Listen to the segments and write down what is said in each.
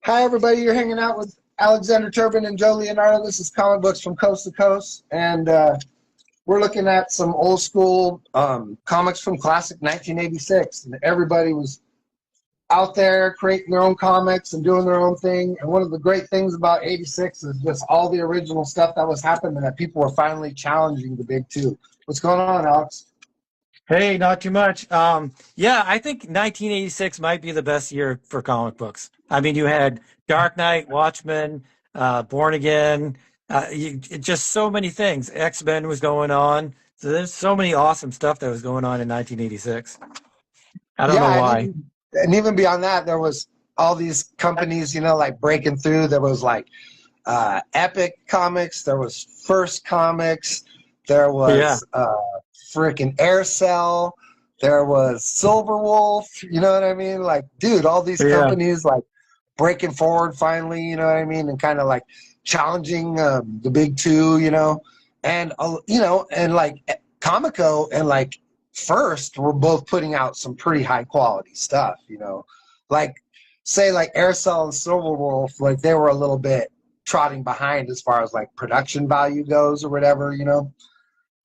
Hi, everybody. You're hanging out with Alexander Turbin and Joe Leonardo. This is Comic Books from Coast to Coast, and we're looking at some old school comics from classic 1986. And everybody was out there creating their own comics and doing their own thing. And one of the great things about 86 is just all the original stuff that was happening that people were finally challenging the big two. What's going on, Alex? Hey, not too much. Yeah, I think 1986 might be the best year for comic books. I mean, you had Dark Knight, Watchmen, Born Again, just so many things. X-Men was going on. So there's so many awesome stuff that was going on in 1986. I don't know Yeah, and why. even beyond that, there was all these companies, like breaking through. There was like Epic Comics, there was First Comics, there Yeah, was freaking Aircell, there was Silver Wolf. You know what I mean? Like, dude, all these yeah, companies like breaking forward finally. You know what I mean? And kind of like challenging the big two. And like Comico and like First were both putting out some pretty high quality stuff. Like say like Aircell and Silver Wolf, like they were a little bit trotting behind as far as like production value goes or whatever.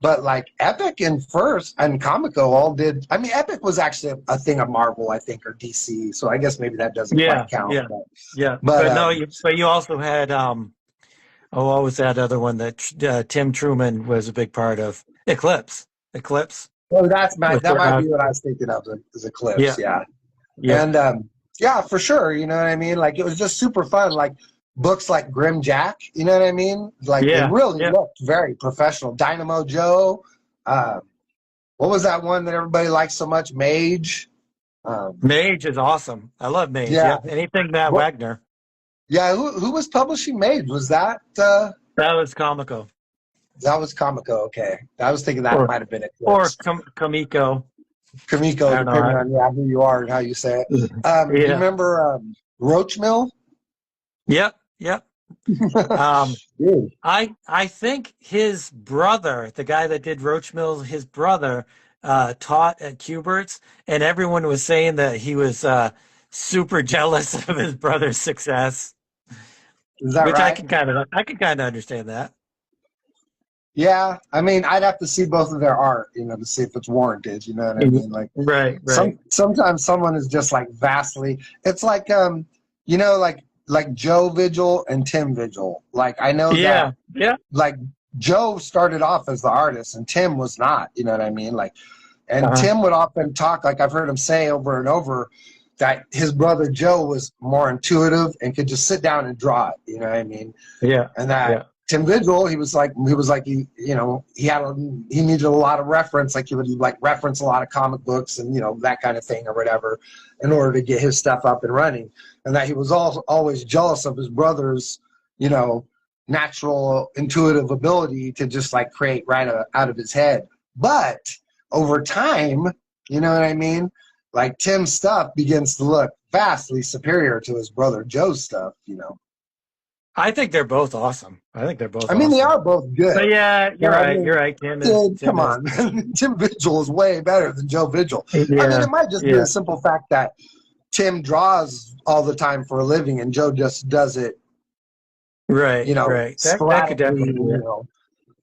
But like Epic and First and Comico all did. I mean, Epic was actually a thing of Marvel, I think, or DC. So I guess maybe that doesn't quite yeah, count. yeah, But, yeah. but But no, you also had what was that other one that Tim Truman was a big part of? Eclipse. Eclipse well, was that might be what I was thinking of as Eclipse. yeah, Yeah, yeah, and yeah, for sure. You know what I mean? Like it was just super fun. Like books like Grim Jack. You know what I mean? Like they yeah, really yeah. looked very professional. Dynamo Joe. Uh, what was that one that everybody liked so much? Mage. Um, Mage is awesome. I love Mage. yeah. Yep. Anything Matt What? Wagner. Yeah. Who was publishing Mage? Was that That was comical. that was Comico? Okay, I was thinking that Or might have been or Eclipse. Kamiko. Kamiko, I don't depending know. on who you are and how you say it. Do you Yeah. remember Roach Mill? Yep. Yep. Um, Dude. I think his brother, the guy that did Roach Mills, his brother, taught at Cubert's, and everyone was saying that he was super jealous of his brother's success, Is that which right? I can kind of understand that. Yeah, I mean, I'd have to see both of their art, to see if it's warranted. You know what I Mhm. mean? Like, Right. Right. sometimes someone is just like vastly. It's like you know, like Joe Vigil and Tim Vigil. Like I know that Yeah. Yeah. like Joe started off as the artist and Tim was not. You know what I mean? Like, and Uh-huh. Tim would often talk, like I've heard him say over and over, that his brother Joe was more intuitive and could just sit down and draw it. You know what I mean? Yeah. And that Yeah. Tim Vigil, he needed a lot of reference, like he would like reference a lot of comic books and that kind of thing or whatever, in order to get his stuff up and running, and that he was always jealous of his brother's you know natural intuitive ability to just like create right out of his head. But over time, you know what I mean? Like Tim's stuff begins to look vastly superior to his brother Joe's stuff. I think they're both awesome. I think they're both I mean, they awesome. are both But good, yeah, but you're I right. You're mean, right. dude, Tim come is. on. Tim Vigil is way better than Joe Vigil. I mean, Yeah. it might just be Yeah. the simple fact that Tim draws all the time for a living and Joe just does it, Right. Right. That could sporadically, definitely be it.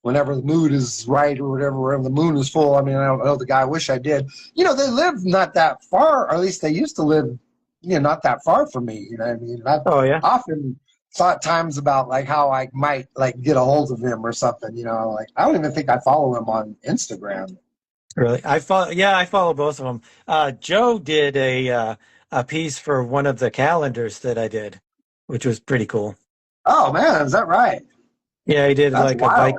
whenever the mood is right or whatever, whenever the moon is full. I mean, I don't know the guy. I wish I did. They live not that far, or at least they used to live, not that far from me. You know what I mean? I've Oh yeah. often thought times about like how I might like get a hold of him or something. Like I don't even think I follow him on Instagram. Really? I follow. Yeah, I follow both of them. Joe did a piece for one of the calendars that I did, which was pretty cool. Oh man, is that right? Yeah, he did That's like wild.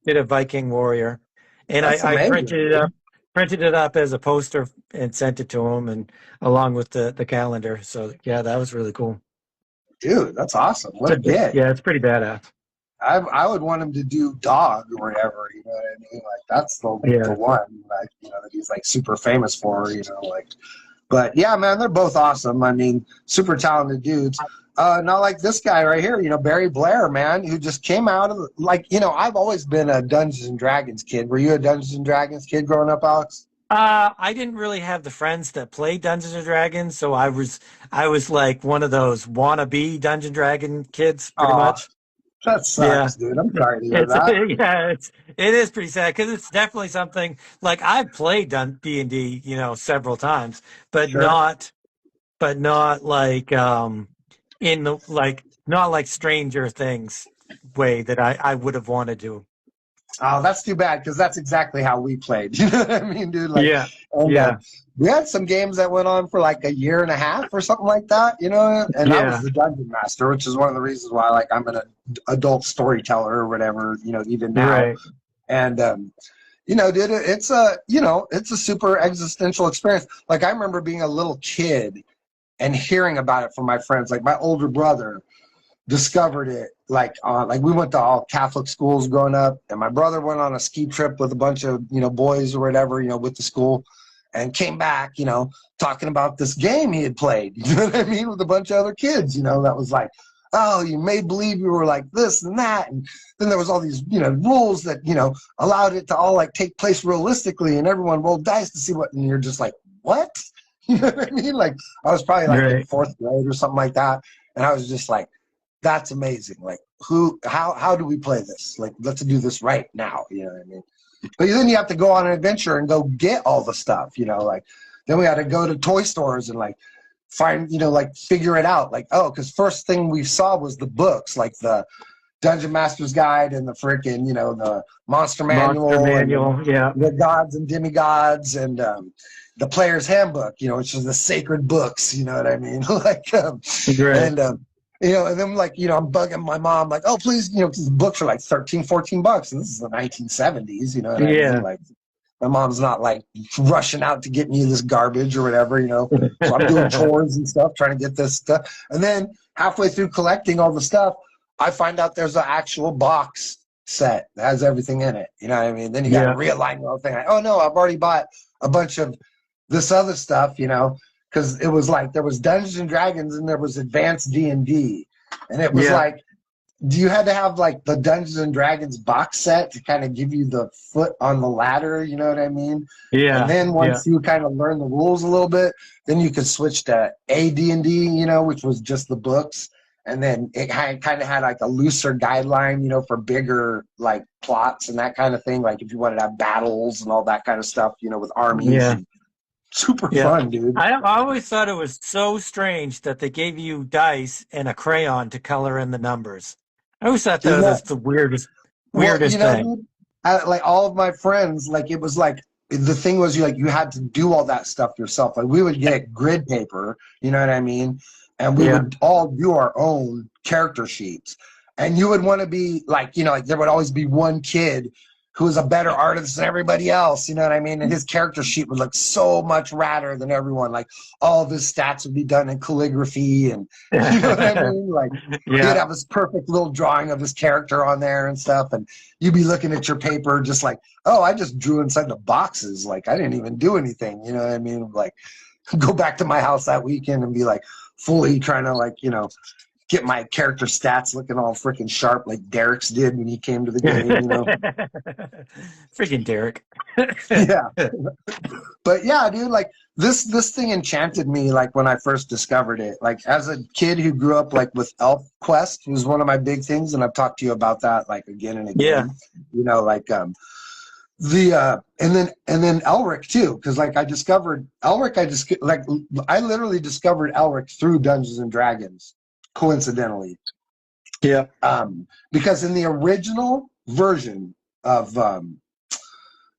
did a Viking warrior, and That's I amazing, dude. printed it up as a poster and sent it to him, and along with the calendar. So yeah, that was really cool. Dude, that's awesome. What So a gig. yeah, it's pretty badass. I would want him to do Dog or whatever. You know what I mean? Like that's the Yeah. one. Like that he's like super famous for. Like. But yeah, man, they're both awesome. I mean, super talented dudes. Not like this guy right here, Barry Blair, man, who just came out of I've always been a Dungeons and Dragons kid. Were you a Dungeons and Dragons kid growing up, Alex? I didn't really have the friends that played Dungeons and Dragons, so I was like one of those wannabe Dungeon Dragon kids, pretty Aw, much. that Yeah. sucks, dude. I'm sorry to hear It's that. yeah, it is pretty sad because it's definitely something like I've played D&D, several times, but Sure. not like in the like not like Stranger Things way that I would have wanted to. Oh, that's too bad because that's exactly how we played. You know what I mean, dude? Like, Yeah. and Yeah. we had some games that went on for like a year and a half or something like that. You know, and I was Yeah. the dungeon master, which is one of the reasons why like I'm an adult storyteller or whatever. You know, even now, Right. and dude, it's a super existential experience. Like I remember being a little kid and hearing about it from my friends. Like my older brother discovered it like we went to all Catholic schools growing up, and my brother went on a ski trip with a bunch of boys or whatever with the school, and came back talking about this game he had played. You know what I mean, with a bunch of other kids. That was like, oh, you made believe you were like this and that, and then there was all these rules that allowed it to all like take place realistically, and everyone rolled dice to see what, and you're just like, what? You know what I mean? Like I was probably like in Right. fourth grade or something like that, and I was just like, that's amazing. Like how do we play this? Like let's do this right now. You know what I mean? But then you have to go on an adventure and go get all the stuff, like then we had to go to toy stores and like find, like figure it out. Like, oh, because first thing we saw was the books, like the Dungeon Master's Guide and the freaking, the Monster Monster Manual and Manual. Yeah. the Gods and Demigods and the Player's Handbook, which is the sacred books, you know what I mean? Like, Great. and and then like, I'm bugging my mom, like, oh, please, because the books are like 13, $14, and this is the 1970s, you know what I mean? Yeah. Like, my mom's not like rushing out to get me this garbage or whatever, So I'm doing chores and stuff, trying to get this stuff. And then halfway through collecting all the stuff, I find out there's an actual box set that has everything in it. You know what I mean? Then you got to Yeah. realign the whole thing. Like, oh no, I've already bought a bunch of this other stuff, because it was like there was Dungeons and Dragons and there was Advanced D&D, and it was Yeah. like, you had to have like the Dungeons and Dragons box set to kind of give you the foot on the ladder, you know what I mean? And Yeah. then Yeah. once you kind of learn the rules a little bit, then you could switch to AD&D, which was just the books. And then it kind of had like a looser guideline, for bigger like plots and that kind of thing. Like if you wanted to have battles and all that kind of stuff, with armies. Yeah. And super Yeah. fun, dude. I always thought it was so strange that they gave you dice and a crayon to color in the numbers. I always thought that Isn't was that the weirdest, Well, weirdest thing. dude, like all of my friends, like it was like the thing was you had to do all that stuff yourself. Like we would get grid paper, you know what I mean, and we Yeah. would all do our own character sheets. And you would want to be like, like there would always be one kid who was a better artist than everybody else, you know what I mean? And his character sheet would look so much radder than everyone. Like all of his stats would be done in calligraphy, and you know what I mean? Like he'd Yeah. have his perfect little drawing of his character on there and stuff, and you'd be looking at your paper just like, oh, I just drew inside the boxes, like I didn't even do anything, you know what I mean? Like go back to my house that weekend and be like fully trying to like get my character stats looking all freaking sharp like Derek's did when he came to the game. Freaking Derek. Yeah, but yeah, dude, like this thing enchanted me like when I first discovered it. Like as a kid who grew up like with Elf Quest was one of my big things, and I've talked to you about that like again and Yeah. again. Like the and then Elric too, because like I discovered Elric. I literally discovered Elric through Dungeons and Dragons, coincidentally. Yeah. Because in the original version of the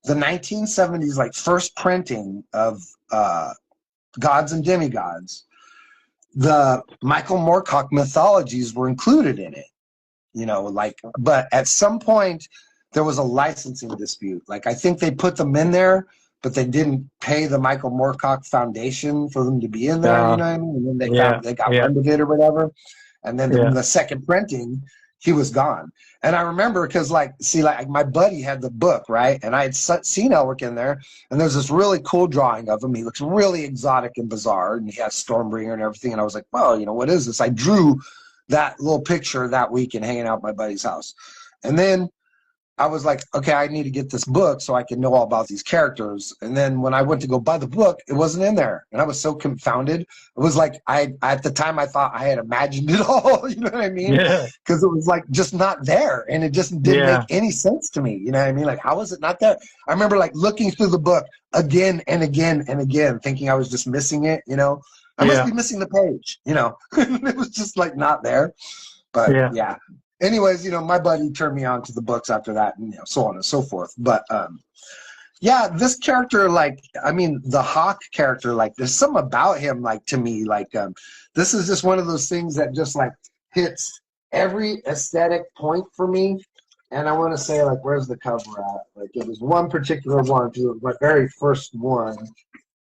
1970s, like first printing of Gods and Demigods, the Michael Moorcock mythologies were included in it. But at some point there was a licensing dispute. Like I think they put them in there, but they didn't pay the Michael Moorcock Foundation for them to be in there. You know what I mean? And then Yeah. they got Yeah. wind of it or whatever. And then Yeah. the second printing, he was gone. And I remember because like my buddy had the book, right? And I had seen Elric in there, and there's this really cool drawing of him. He looks really exotic and bizarre, and he has Stormbringer and everything. And I was like, well, what is this? I drew that little picture that weekend hanging out at my buddy's house. And then I was like, okay, I need to get this book so I can know all about these characters. And then when I went to go buy the book, it wasn't in there. And I was so confounded. It was like, at the time I thought I had imagined it all, you know what I mean? Yeah. Because it was like just not there. And it just didn't make Yeah. any sense to me. You know what I mean? Like, how is it not there? I remember like looking through the book again and again and again, thinking I was just missing it, you know? I must Yeah. be missing the page, you know? It was just like not there. But Yeah. yeah. Anyways, you know, my buddy turned me on to the books after that, and you know, so on and so forth. But yeah, this character, like, I mean, the Hawk character, like, there's something about him, like, to me, like, this is just one of those things that just like hits every aesthetic point for me. And I want to say, like, where's the cover at? Like, it was one particular one, it was my very first one.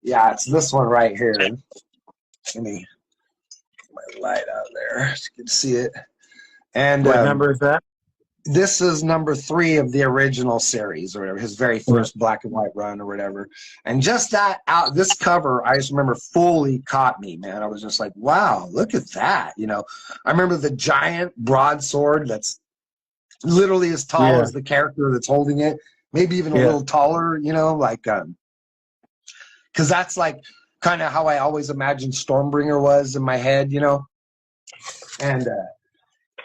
Yeah, it's this one right here. Let me put my light out there so you can see it. And What number is that? this is number 3 of the original series or whatever, his very first black and white run or whatever. And just that out, this cover, I just remember fully caught me, man. I was just like, wow, look at that. You know, I remember the giant broadsword that's literally as tall as the character that's holding it, maybe even a little taller, you know, like, because that's like kind of how I always imagined Stormbringer was in my head, you know. And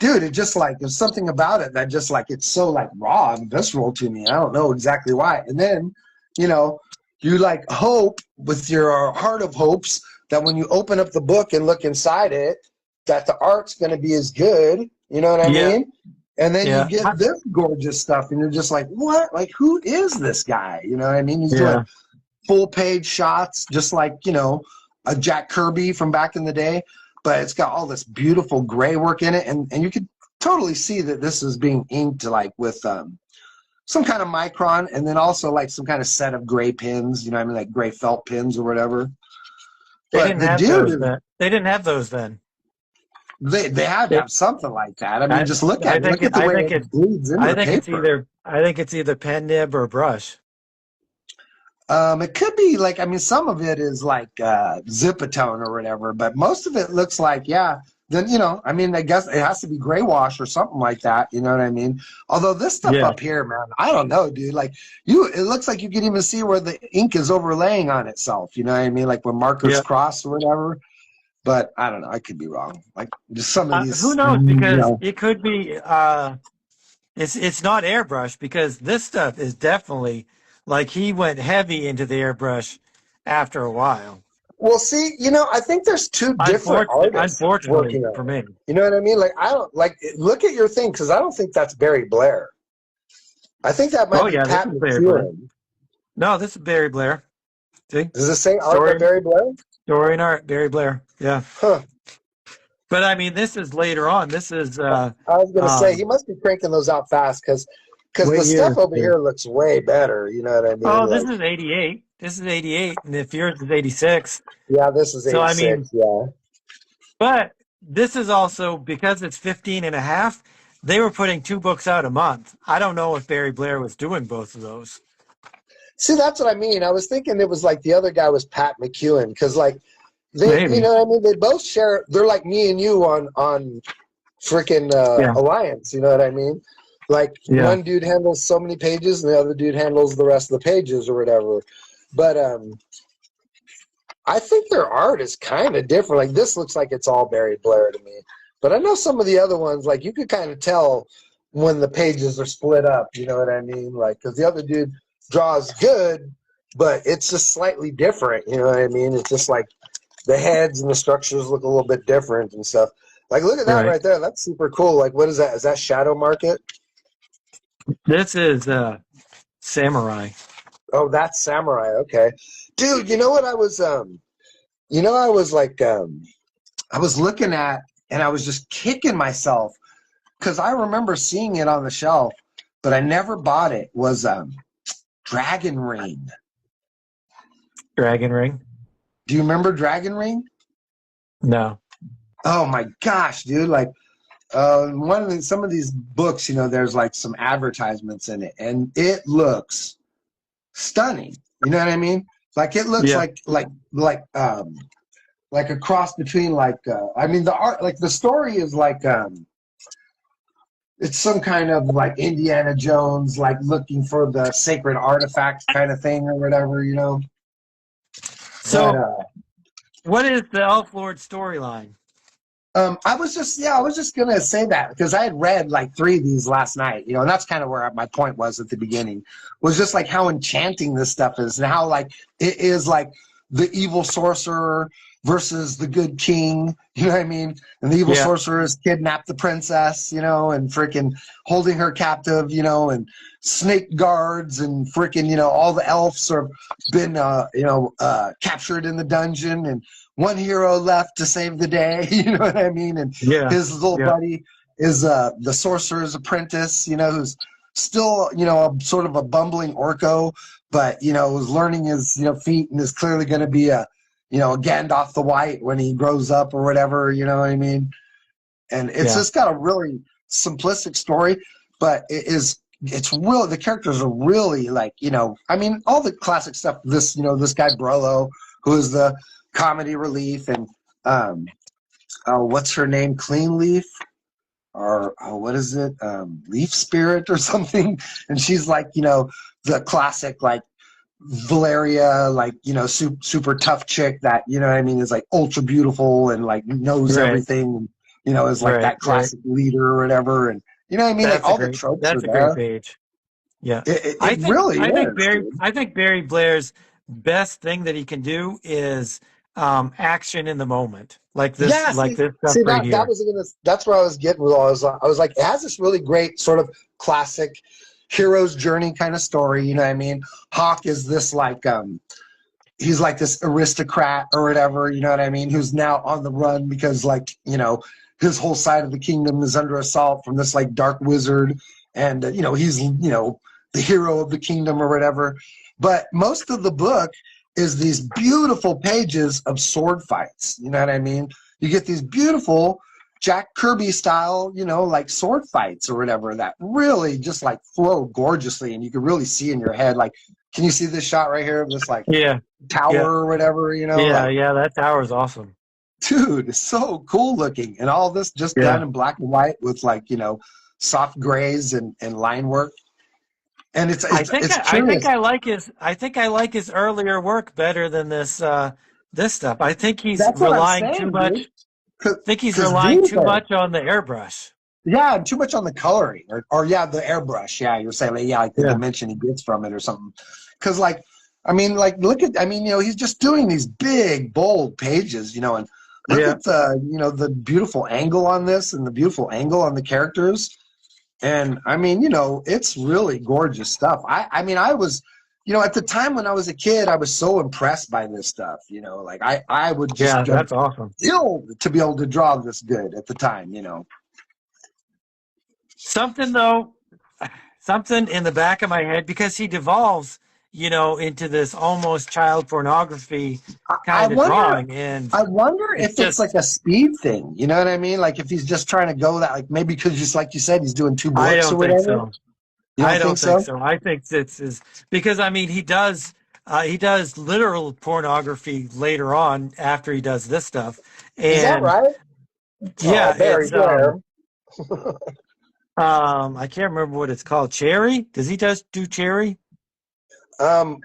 dude, it just like there's something about it that just like it's so like raw and visceral to me. I don't know exactly why. And then, you know, you like hope with your heart of hopes that when you open up the book and look inside it, that the art's going to be as good. You know what I mean? And then you get this gorgeous stuff, and you're just like, what? Like, who is this guy? You know what I mean? He's doing full page shots, just like, you know, a Jack Kirby from back in the day. But it's got all this beautiful gray work in it, and you could totally see that this is being inked like with some kind of micron, and then also like some kind of set of gray pins, you know what I mean, like gray felt pins or whatever. But the dude, they didn't have those then. They had to have something like that. I mean, just look at the way it bleeds into the paper. I think it's either pen nib or brush. It could be like, I mean, some of it is like Zipatone or whatever, but most of it looks like, then, you know, I mean, I guess it has to be gray wash or something like that. You know what I mean? Although this stuff up here, man, I don't know, dude. Like it looks like you can even see where the ink is overlaying on itself. You know what I mean? Like when markers cross or whatever. But I don't know. I could be wrong. Like just some of these. Who knows? Because it could be. It's not airbrush, because this stuff is definitely like he went heavy into the airbrush after a while. Well, see, you know, I think there's two different artists. Unfortunately for me. You know what I mean? Like I don't like look at your thing, because I don't think that's Barry Blair. I think that might be Pat McEwen. No, this is Barry Blair. See? Does it say art by Barry Blair? Story and art, Barry Blair. Yeah. Huh. But I mean, this is later on. This is. I was going to say he must be cranking those out fast, because the stuff over here looks way better. You know what I mean? Oh, this is 88. This is 88, and if yours is 86. Yeah, this is 86. So, I mean, But this is also, because it's 15 and a half, they were putting 2 books out a month. I don't know if Barry Blair was doing both of those. See, that's what I mean. I was thinking it was like the other guy was Pat McEwen, because like they, you know what I mean? They both share. They're like me and you on freaking Alliance. You know what I mean? Like one dude handles so many pages, and the other dude handles the rest of the pages or whatever. But I think their art is kind of different. Like this looks like it's all Barry Blair to me. But I know some of the other ones, like you could kind of tell when the pages are split up. You know what I mean? Like because the other dude draws good, but it's just slightly different. You know what I mean? It's just like the heads and the structures look a little bit different and stuff. Like, look at that right there. That's super cool. Like, what is that? Is that Shadow Market? This is Samurai. Oh, that's Samurai. Okay. Dude, you know what I was, I was like, I was looking at, and I was just kicking myself because I remember seeing it on the shelf, but I never bought it, was Dragon Ring. Dragon Ring? Do you remember Dragon Ring? No. Oh my gosh, dude! Like, some of these books, you know, there's like some advertisements in it, and it looks stunning. You know what I mean? Like it looks like a cross between like I mean the art, like the story is like it's some kind of like Indiana Jones, like looking for the sacred artifact kind of thing or whatever, you know. But So, what is the Elflord storyline? I was just gonna say that because I had read like three of these last night, you know, and that's kind of where my point was at the beginning, was just like how enchanting this stuff is and how like it is like the evil sorcerer versus the good king, you know what I mean? And the evil Yeah, sorcerer has kidnapped the princess, you know, and freaking holding her captive, you know, and snake guards and freaking, you know, all the elves have been, captured in the dungeon, and one hero left to save the day, you know what I mean? And yeah, his little yeah. buddy is the sorcerer's apprentice, you know, who's still, you know, a, sort of a bumbling orco, but, you know, is learning his, you know, feet and is clearly going to be a, you know, Gandalf the White when he grows up or whatever, you know what I mean? And it's Yeah. just got a really simplistic story, but it's real. The characters are really like, you know, I mean, all the classic stuff. This, you know, this guy Brollo, who is the comedy relief, and um, what's her name, Clean Leaf, or what is it, Leaf Spirit or something, and she's like, you know, the classic like Valeria, like, you know, super tough chick that, you know what I mean, is like ultra beautiful and like knows Right, everything, and, you know, is like right, that right. classic leader or whatever, and you know what I mean, like all the tropes are That's a great there. page. Yeah. It really is, dude. I think Barry Blair's best thing that he can do is action in the moment. Yeah, Like this stuff see right that here. was gonna, that's where I was getting with all. I was like, it has this really great sort of classic hero's journey kind of story. You know what I mean? Hawk is this like he's like this aristocrat or whatever, you know what I mean, who's now on the run because like, you know, his whole side of the kingdom is under assault from this like dark wizard, and you know, he's, you know, the hero of the kingdom or whatever. But most of the book is these beautiful pages of sword fights, you know what I mean? You get these beautiful Jack Kirby style, you know, like sword fights or whatever that really just like flow gorgeously, and you can really see in your head, like, can you see this shot right here of this like Yeah, tower yeah, or whatever, you know, yeah, like, yeah. That tower's awesome. dude, it's so cool looking. And all this just done Yeah. in black and white with like, you know, soft grays and line work. And it's curious. I think I like his earlier work better than this stuff. I think he's That's what I'm relying too saying, dude. much. Think he's Because relying these too are, much on the airbrush. yeah, and too much on the coloring, or yeah, the airbrush. Yeah, you're saying, like, yeah, like the Yeah. dimension he gets from it or something. Because like, I mean, like, look at, I mean, you know, he's just doing these big, bold pages, you know, and look Yeah. at the, you know, the beautiful angle on this and the beautiful angle on the characters. And I mean, you know, it's really gorgeous stuff. I mean, I was, you know, at the time when I was a kid, I was so impressed by this stuff. You know, like I would Yeah, just that's awesome. ill to be able to draw this good at the time. You know. Something though, something in the back of my head because he devolves, into this almost child pornography I kind of wonder. drawing, and I wonder it's if it's like just a speed thing. You know what I mean? Like if he's just trying to go that, like maybe because just like you said, he's doing two I books or don't think whatever. so. You I don't think don't think so? so. I think this is because I mean he does literal pornography later on after he does this stuff, Is that and right? Oh, yeah, Barry it's Blair. I can't remember what it's called. Cherry? Does he just do cherry?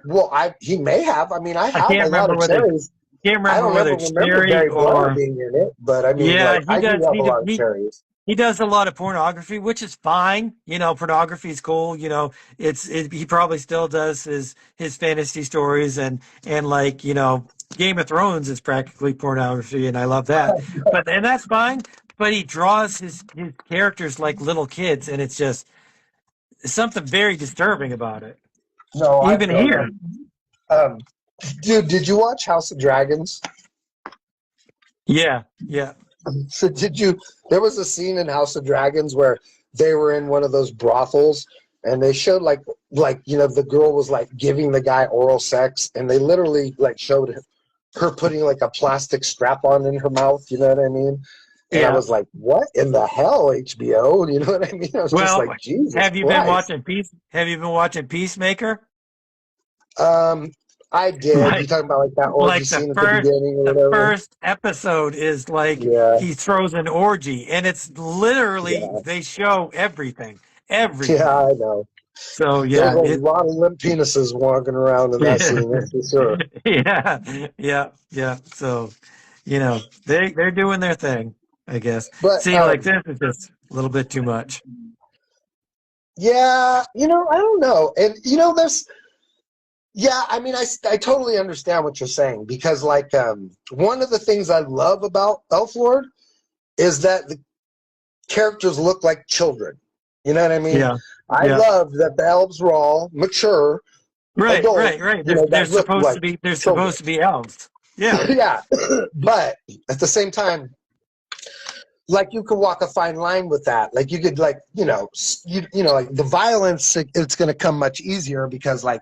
Well, I he may have. I mean, I I have a lot of cherries. can't I remember don't whether ever it's remember cherry Barry Blair or being in it, but I mean, yeah, like, I do have a lot of cherries. he does a lot of pornography, which is fine. Pornography is cool. He probably still does his fantasy stories and like Game of Thrones is practically pornography, and I love that. And that's fine. But he draws his characters like little kids, and it's just something very disturbing about it. No, I Even feel here, that. Um, Dude, did you watch House of Dragons? yeah, yeah, So did you? There was a scene in House of Dragons where they were in one of those brothels, and they showed like you know, the girl was like giving the guy oral sex, and they literally like showed her putting like a plastic strap on in her mouth. You know what I mean? And I yeah. was like, what in the hell, HBO? You know what I mean? I was just Well, like, Jesus Christ. Have you been watching Peacemaker? Um, I did. You Like talking about like that orgy like scene at the beginning or the whatever? first episode is like Yeah, he throws an orgy, and it's literally yeah, they show everything, yeah. everything. I know. So There's yeah, a it lot of limp penises walking around in that yeah scene. That's for sure. yeah. So they're doing their thing, I guess. But See, like this is just a little bit too much. yeah, I don't know. And there's yeah, I mean, I totally understand what you're saying because like one of the things I love about Elflord is that the characters look like children. You know what I mean? Yeah, I yeah. love that the elves were all mature adults, Right. They're that look supposed to like be children. elves. Yeah, Yeah, but at the same time, like you could walk a fine line with that. Like you could like like the violence, it's going to come much easier because like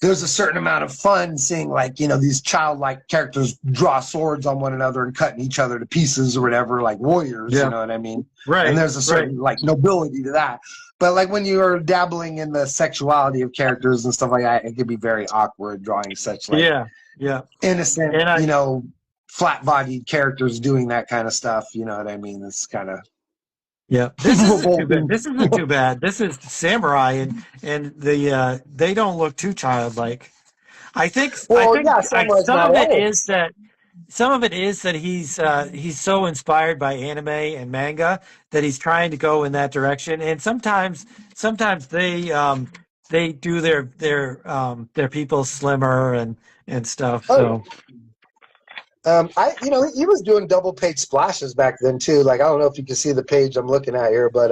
there's a certain amount of fun seeing like these childlike characters draw swords on one another and cutting each other to pieces or whatever, like warriors. You yeah. know what I mean? And Right, there's a right. certain like nobility to that. But like when you're dabbling in the sexuality of characters and stuff like that, it could be very awkward drawing such like Yeah, yeah. innocent, And I flat-bodied characters doing that kind of stuff. You know what I mean? It's kind of Yeah, this isn't too bad. revolting. This isn't too bad. This is samurai, and they don't look too childlike. I Well, think yeah, some Samurai's not of it is elves. that he's so inspired by anime and manga that he's trying to go in that direction. And sometimes they do their people slimmer and stuff. Oh yeah. So He was doing double page splashes back then too. Like I don't know if you can see the page I'm looking at here, but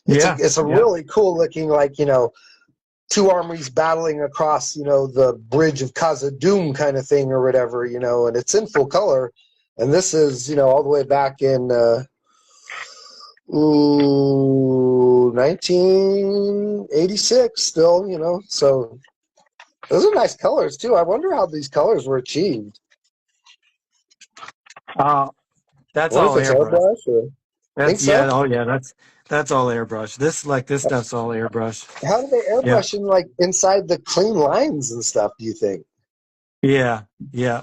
yeah, it's a yeah, really cool looking like two armies battling across the bridge of Khazad-dûm kind of thing or whatever, and it's in full color, and this is all the way back in 1986 still, so those are nice colors too. I wonder how these colors were achieved. uh, I that's wonder all if it's airbrush. airbrush or think That's so. yeah. Oh yeah. That's all airbrush. This stuff's all airbrush. How do they Yeah. airbrush in like inside the clean lines and stuff, do you think? Yeah. Yeah.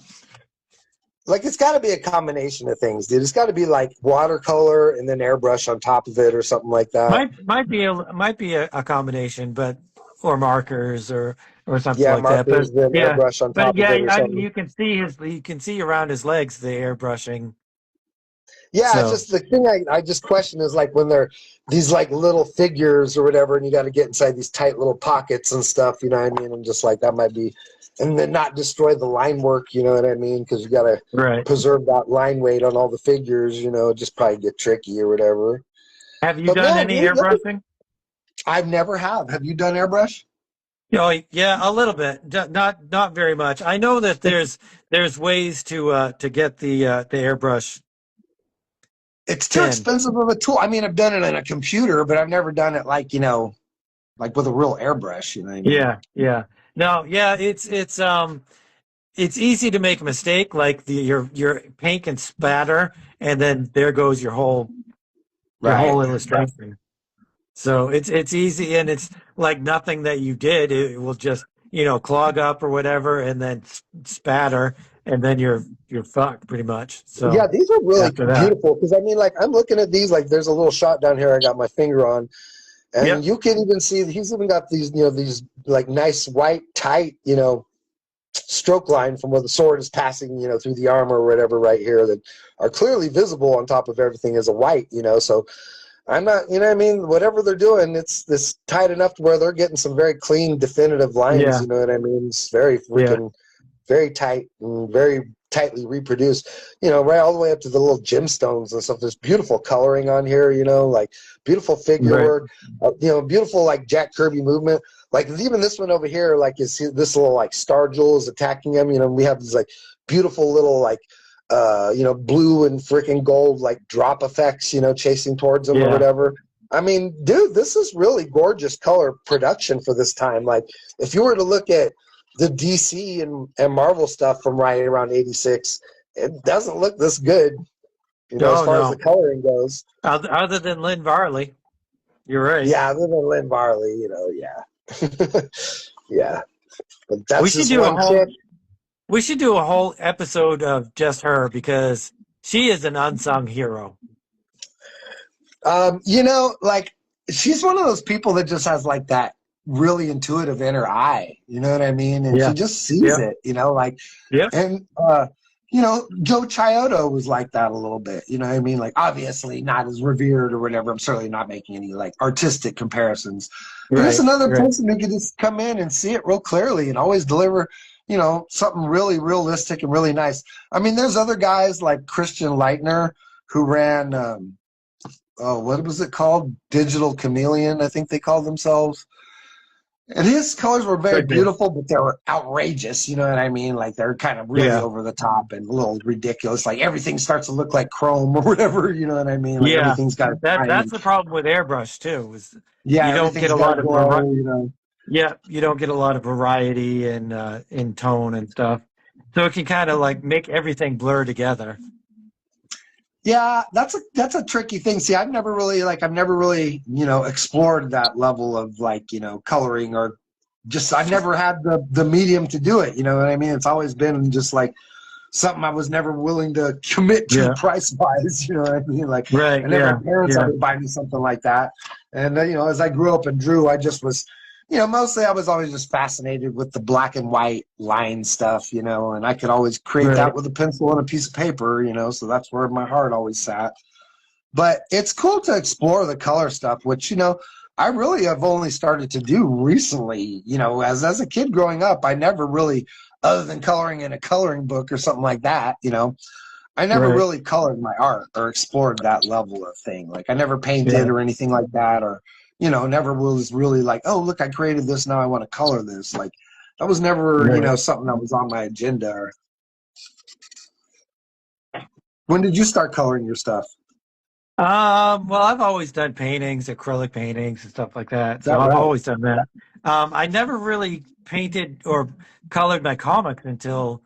Like it's got to be a combination of things, dude. It's got to be like watercolor and then airbrush on top of it or something like that. Might be a combination, but or markers or something Yeah, like that. But markers then yeah. airbrush on But top of yeah, it or I mean something. you can see around his legs the airbrushing. Yeah, it's So just the thing I just question is like when they're these like little figures or whatever, and you got to get inside these tight little pockets and stuff. You know what I mean? And just like that might be, and then not destroy the line work. You know what I mean? Because you got to right. preserve that line weight on all the figures. Just probably get tricky or whatever. Have you But done man, any dude, airbrushing? I've never have. Have you done airbrush? Oh yeah, a little bit. Not very much. I know that there's ways to get the airbrush It's too thin. expensive of a tool. I mean, I've done it in a computer, but I've never done it like like with a real airbrush. You know what I mean? Yeah. No, yeah, it's easy to make a mistake, like your paint can spatter, and then there goes your Right. whole illustration. So it's easy, and it's like nothing that you did. It will just clog up or whatever, and then spatter, and then you're fucked pretty much. Yeah, So these are really after that, beautiful because I mean, like I'm looking at these. Like, there's a little shot down here. I got my finger on, and yep, you can even see he's even got these, these like nice white tight, stroke line from where the sword is passing, through the armor or whatever right here that are clearly visible on top of everything as a white, So I'm not, what I mean? Whatever they're doing, it's this tight enough to where they're getting some very clean, definitive lines. yeah, You know what I mean? It's very yeah, freaking, very tight and very tightly reproduced. Right all the way up to the little gemstones and stuff. There's beautiful coloring on here. Like beautiful figure right, work. Beautiful like Jack Kirby movement. Like even this one over here, like is this little like star jewels attacking him. We have these like beautiful little like blue and freaking gold like drop effects, chasing towards them or yeah, whatever. I mean, dude, this is really gorgeous color production for this time. Like, if you were to look at the DC and Marvel stuff from right around '86, it doesn't look this good, as oh far as the no. coloring goes. Other than Lynn Varley, you're right. Yeah, other than Lynn Varley, yeah. Yeah. But We that's should this do a one chick. whole we should do a whole episode of just her because she is an unsung hero. Like she's one of those people that just has like that really intuitive inner eye. You know what I mean? And Yeah. she just sees Yep. it. Like Yep. and Joe Chiodo was like that a little bit. You know what I mean? Like obviously not as revered or whatever. I'm certainly not making any like artistic comparisons. But just Right. another Right. person who could just come in and see it real clearly and always deliver. Something really realistic and really nice. I mean, there's other guys like Christian Leitner who ran. What was it called? Digital Chameleon, I think they called themselves. And his colors were very Could be. beautiful, but they were outrageous. You know what I mean? Like they're kind of really Yeah. over the top and a little ridiculous. Like everything starts to look like chrome or whatever. You know what I mean? Like Yeah. everything's got to That's shine. the problem with airbrush too, is Yeah, you don't get everything's a got to lot of glow. yeah, you don't get a lot of variety in tone and stuff. So it can kind of like make everything blur together. Yeah, that's a tricky thing. See, I've never really explored that level of like coloring or just I've never had the medium to do it. You know what I mean? It's always been just like something I was never willing to commit to Yeah. price wise. You know what I mean? Like Right. I never Yeah. had parents Yeah. ever buy me something like that. And as I grew up and drew, I just was, mostly I was always just fascinated with the black and white line stuff, and I could always create that Right. with a pencil and a piece of paper, so that's where my heart always sat. But it's cool to explore the color stuff, which, I really have only started to do recently. As a kid growing up, I never really, other than coloring in a coloring book or something like that, I never Right. really colored my art or explored that level of thing. Like I never painted Yeah. or anything like that, or, never was really like, oh, look, I created this. Now I want to color this. Like that was never, Right. something that was on my agenda. Or when did you start coloring your stuff? Well, I've always done paintings, acrylic paintings and stuff like that. Is So that I've right? always done that. I never really painted or colored my comics till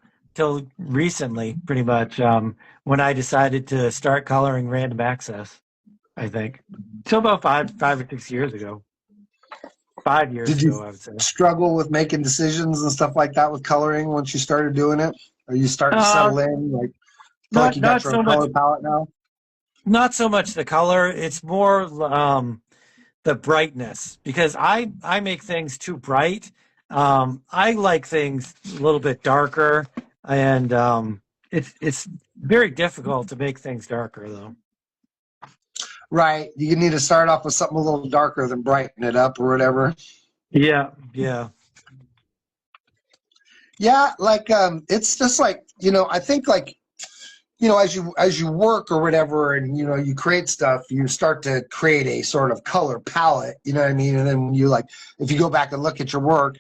recently, pretty much, when I decided to start coloring Random Access, I think. So about 5 or 6 years ago. 5 years Did you ago, I would say. struggle with making decisions and stuff like that with coloring once you started doing it? Are you starting to Uh, settle in? Like feel like not you got not your own so much color palette now? not so much the color. It's more the brightness because I make things too bright. I like things a little bit darker, and it's very difficult to make things darker though. Right. You need to start off with something a little darker than brighten it up or whatever. Yeah, yeah, Yeah, like it's just like, I think like, as you work or whatever and you create stuff, you start to create a sort of color palette, you know what I mean? And then when you like if you go back and look at your work,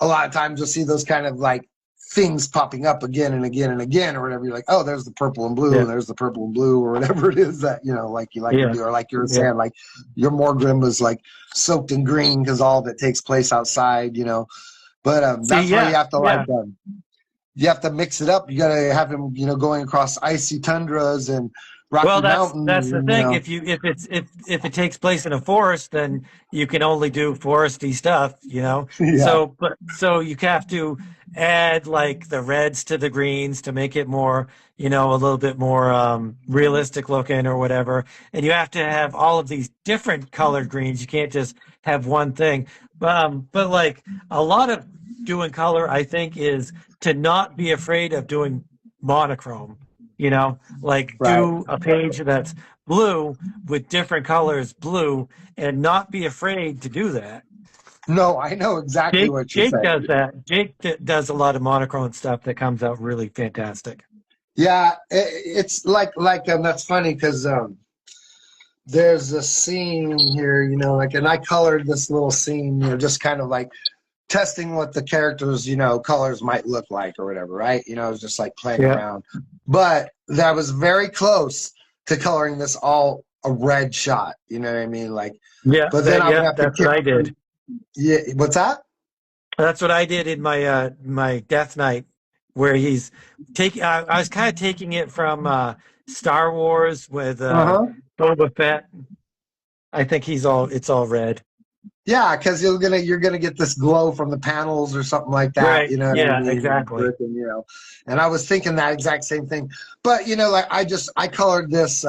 a lot of times you'll see those kind of like things popping up again and again and again or whatever. You're like, oh, there's the purple and blue, yeah, and there's the purple and blue, or whatever it is that like you like to yeah, do, or like you were yeah. saying, like your Morgrim was like soaked in green because all of it takes place outside, But See, that's where you yeah, have to like yeah. you have to mix it up. You got to have him, going across icy tundras and Well, Rocky that's Mountains, the and thing. If it takes place in a forest, then you can only do foresty stuff, you know. yeah, So you have to add like the reds to the greens to make it more, a little bit more realistic looking or whatever. And you have to have all of these different colored greens. You can't just have one thing. But like a lot of doing color, I think, is to not be afraid of doing monochrome. Like right. do a page that's blue with different colors blue and not be afraid to do that. No, I know exactly Jake what you're Jake saying. does that. Does a lot of monochrome stuff that comes out really fantastic. Yeah, it's like that's funny because there's a scene here, like, and I colored this little scene, just kind of like testing what the characters, colors might look like or whatever, right? I was just like playing Yeah. around, but that was very close to coloring this all a red shot. You know what I mean? Like, Yeah, but then I would have to that's what I did. yeah. What's that? That's what I did in my Death Knight, where he's taking. I was kind of taking it from Star Wars with Uh huh. Boba Fett. I think it's all red. Yeah, because you're gonna get this glow from the panels or something like that. Right. You know what I Yeah, mean? exactly. And I was thinking that exact same thing. But like I colored this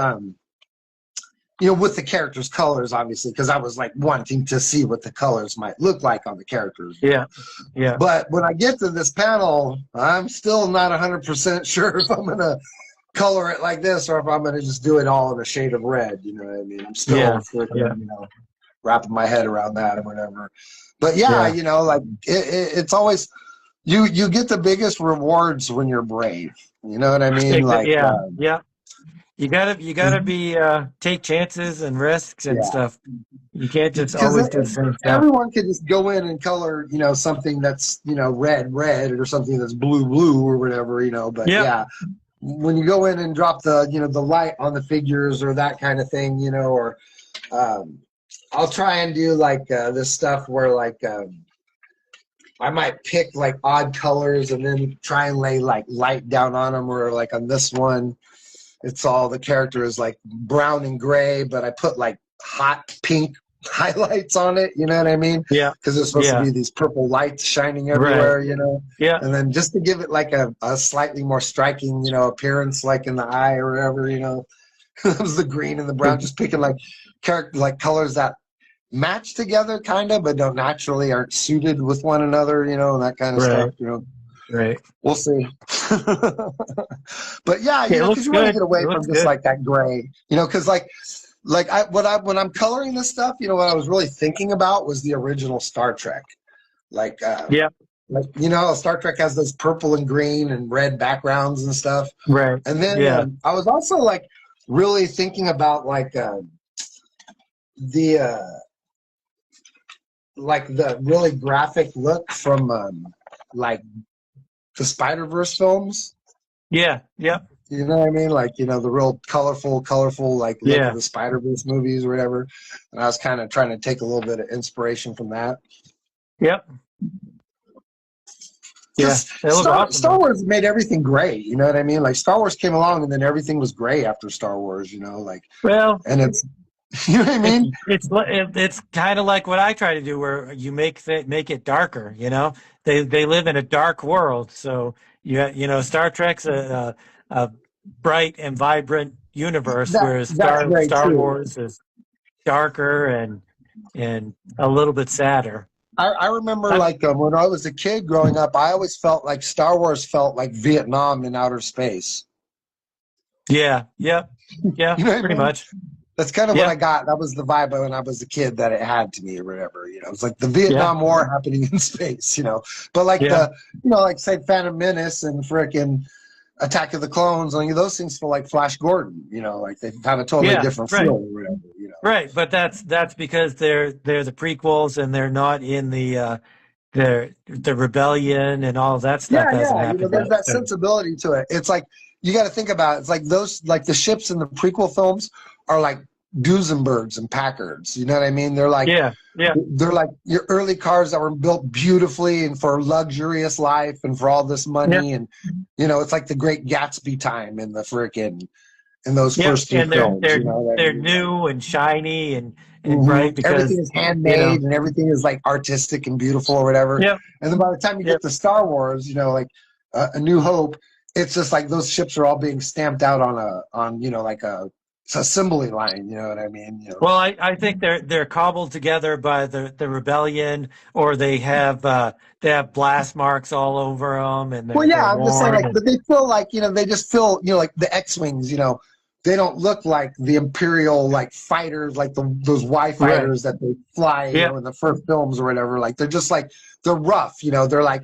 with the characters' colors, obviously, because I was like wanting to see what the colors might look like on the characters. Yeah. Yeah. But when I get to this panel, I'm still not 100% sure if I'm gonna color it like this or if I'm gonna just do it all in a shade of red. You know what I mean? I'm still Yeah. freaking, Yeah. wrapping my head around that or whatever. But yeah, Yeah. like it's always you get the biggest rewards when you're brave. You know what I mean? Like Yeah. Yeah. You gotta be take chances and risks and yeah, stuff. You can't just because always do the same stuff. everyone can just go in and color something that's red or something that's blue or whatever. But Yep. yeah, when you go in and drop the the light on the figures or that kind of thing, or um, I'll try and do like this stuff where like I might pick like odd colors and then try and lay like light down on them, or like on this one it's all the character is like brown and gray, but I put like hot pink highlights on it, you know what I mean? Yeah. Because there's supposed to Yeah. be these purple lights shining Right. everywhere, Yeah. and then just to give it like a slightly more striking appearance, like in the eye or whatever, it was the green and the brown, just picking like character like colors that match together kind of but don't naturally aren't suited with one another, and that kind of Right. stuff, Right. we'll see. But yeah, It because looks you want to good. get away It from looks just good. like that gray, because like when I'm coloring this stuff, what I was really thinking about was the original Star Trek. Like Yeah. Star Trek has those purple and green and red backgrounds and stuff. Right. And then Yeah. I was also like really thinking about the the really graphic look from like the Spider-Verse films. Yeah. Yeah. You know what I mean? Like, the real colorful, like look of Yeah. the Spider-Verse movies or whatever. And I was kind of trying to take a little bit of inspiration from that. Yep. Yeah. Because They look awesome Star though. Wars made everything gray. You know what I mean? Like Star Wars came along and then everything was gray after Star Wars, Well, and it's, you know what I mean? it's kind of like what I try to do, where you make it darker. They live in a dark world, so Star Trek's a bright and vibrant universe, whereas That's great Star too. Wars is darker and a little bit sadder. I remember I'm, like when I was a kid growing up, I always felt like Star Wars felt like Vietnam in outer space. yeah, yep, yeah, You know what I pretty mean? much. That's kind of what Yeah, I got. That was the vibe when I was a kid that it had to me or whatever. It was like the yeah, Vietnam War happening in space, But like yeah, like say Phantom Menace and frickin' Attack of the Clones, those things feel like Flash Gordon, like they have a totally yeah, different right. feel or whatever. Right, but that's because they're the prequels and they're not in the rebellion and all of that stuff Yeah, hasn't yeah. happened There's yet. that So sensibility to it. It's like you got to think about it. It's like those, like the ships in the prequel films are like Duesenbergs and Packards. You know what I mean? yeah, yeah, They're like your early cars that were built beautifully and for luxurious life and for all this yeah, money, and it's like the Great Gatsby time in the frickin' in those yeah. first few And they're films. they're You know what I they're mean? Like, new and shiny and bright everything because is handmade and everything is like artistic and beautiful or whatever. yeah, And then by the time you yeah. get to Star Wars, like A New Hope, it's just like those ships are all being stamped out on like a assembly line. You know what I mean? Well, I think they're cobbled together by the rebellion, or they have blast marks all over them, and Well, they're yeah, I'm just saying, worn like, and but they feel like, they just feel, like the X-wings, they don't look like the Imperial, like, fighters, like those Y right. fighters that they fly, Yeah, in the first films or whatever. Like, they're just like, they're rough, they're like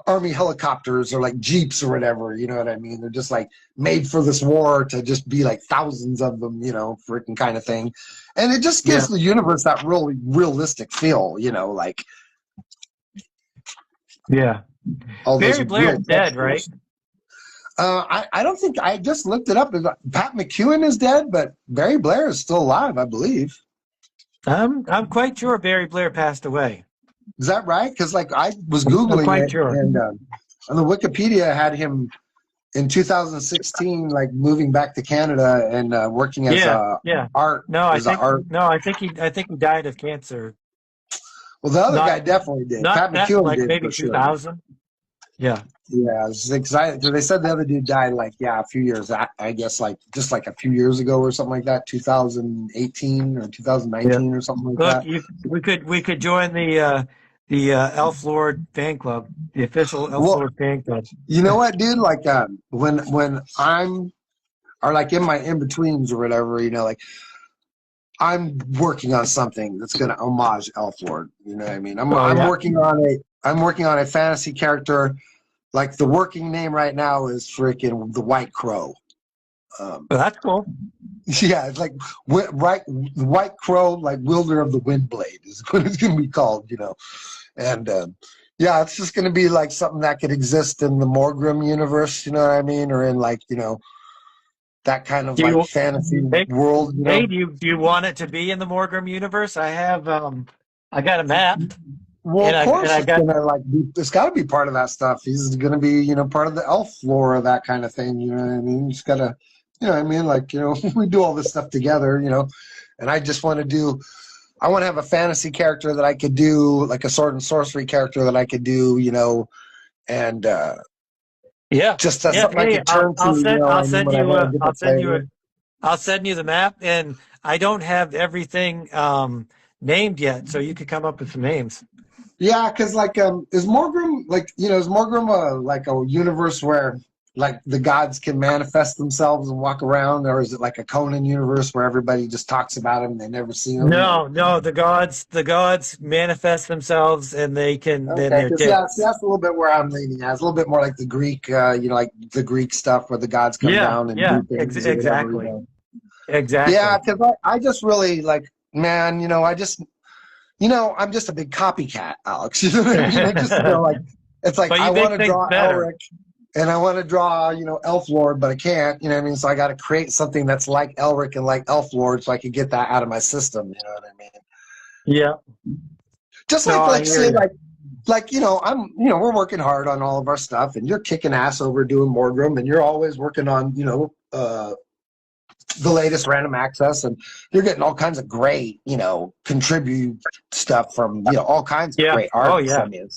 army helicopters or like Jeeps or whatever, you know what I mean? They're just like made for this war to just be like thousands of them, freaking kind of thing. And it just yeah, gives the universe that really realistic feel, like yeah. all those Barry Blair real is dead, right? textures. I don't think I just looked it up. Pat McEwen is dead, but Barry Blair is still alive, I believe. I'm quite sure Barry Blair passed away. Is that right? Because like I was I'm googling quite it, sure. and on the Wikipedia had him in 2016, like moving back to Canada and working as Yeah, a yeah. art No, I as a think art. no, I think he died of cancer. Well, the other Not guy definitely did. not Pat that McEwen like did maybe for sure. 2000. Yeah. Yeah, it's exciting. They said the other dude died like a few years. I guess like just like a few years ago or something like that, 2018 or Yeah. 2019 or something like Look, that. we could join the Elflord fan club, the official Well, Elflord fan club. you know what, dude? Like when I'm or like in my in betweens or whatever, like I'm working on something that's going to homage Elflord. You know what I mean? Oh yeah. I'm working on a fantasy character. Like the working name right now is freaking the White Crow. Um, Well, that's cool. yeah, it's like right, White Crow, like wielder of the Windblade is what it's going to be called. And yeah, it's just going to be like something that could exist in the Morgrim universe. You know what I mean? Or in like that kind of Do like you fantasy hey, world. hey do you want it to be in the Morgrim universe? I got a map Well, and of I course, it's got gonna like be. It's got to be part of that stuff. He's gonna be, part of the elf lore, that kind of thing. You know what I mean? He's gotta, what I mean? Like, we do all this stuff together. And I just want to do. I want to have a fantasy character that I could do, like a sword and sorcery character that I could do. And yeah. just as Yeah, something I hey, could turn to. You know what I mean? When I want a different flavor. I'll send you the map, and I don't have everything named yet, so you could come up with some names. Yeah, because like is Morgrim is Morgrim like a universe where like the gods can manifest themselves and walk around, or is it like a Conan universe where everybody just talks about them and they never see them? Or No, no, the gods manifest themselves, and then okay, they're because yeah, see, dicks. that's a little bit where I'm leaning at. It's a little bit more like the Greek, like the Greek stuff where the gods come Yeah, down and yeah, do things or whatever. exactly, Yeah, exactly. because I just really like, man, I'm just a big copycat, Alex. You know what I mean? I just like it's like But I you want make to things draw better. Elric and I want to draw, Elflord, but I can't, you know what I mean? So I got to create something that's like Elric and like Elflord so I can get that out of my system, you know what I mean? Yeah. Just No, I like hear say you. we're working hard on all of our stuff and you're kicking ass over doing Morgrim and you're always working on, the latest random access and you're getting all kinds of great, contribute stuff from, all kinds of Yeah. great Oh artists. I yeah. mean,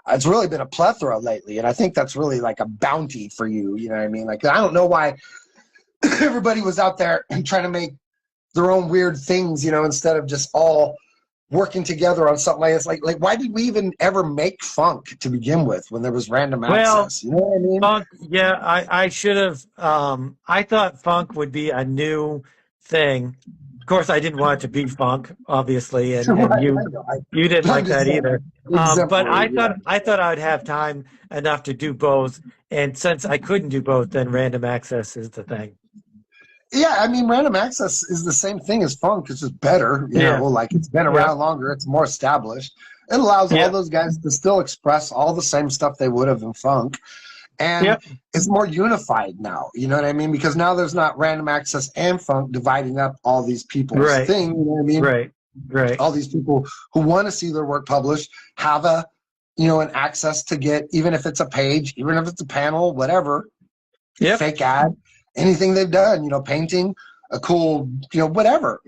it's really been a plethora lately. And I think that's really like a bounty for you. You know what I mean? Like, I don't know why everybody was out there and trying to make their own weird things, instead of just all working together on something like this. Like why did we even ever make funk to begin with when there was random Well, access? You know what I mean? funk. Yeah, I should have. I thought funk would be a new thing. Of course, I didn't want it to be funk, obviously, and Right, you I know. you didn't I'm like just that either. saying But exemplary. I thought I'd have time enough to do both, and since I couldn't do both, then random access is the thing. Yeah, I mean, random access is the same thing as funk. It's just better, Yeah. like it's been Yeah. around longer, it's more established. It allows all Yeah. those guys to still express all the same stuff they would have in funk. And Yeah. it's more unified now, you know what I mean? Because now there's not random access and funk dividing up all these people's Right. thing, you know what I mean? Right. Right. All these people who want to see their work published have an access to get, even if it's a page, even if it's a panel, whatever, Yep. fake ad, anything they've done, painting, a cool, whatever,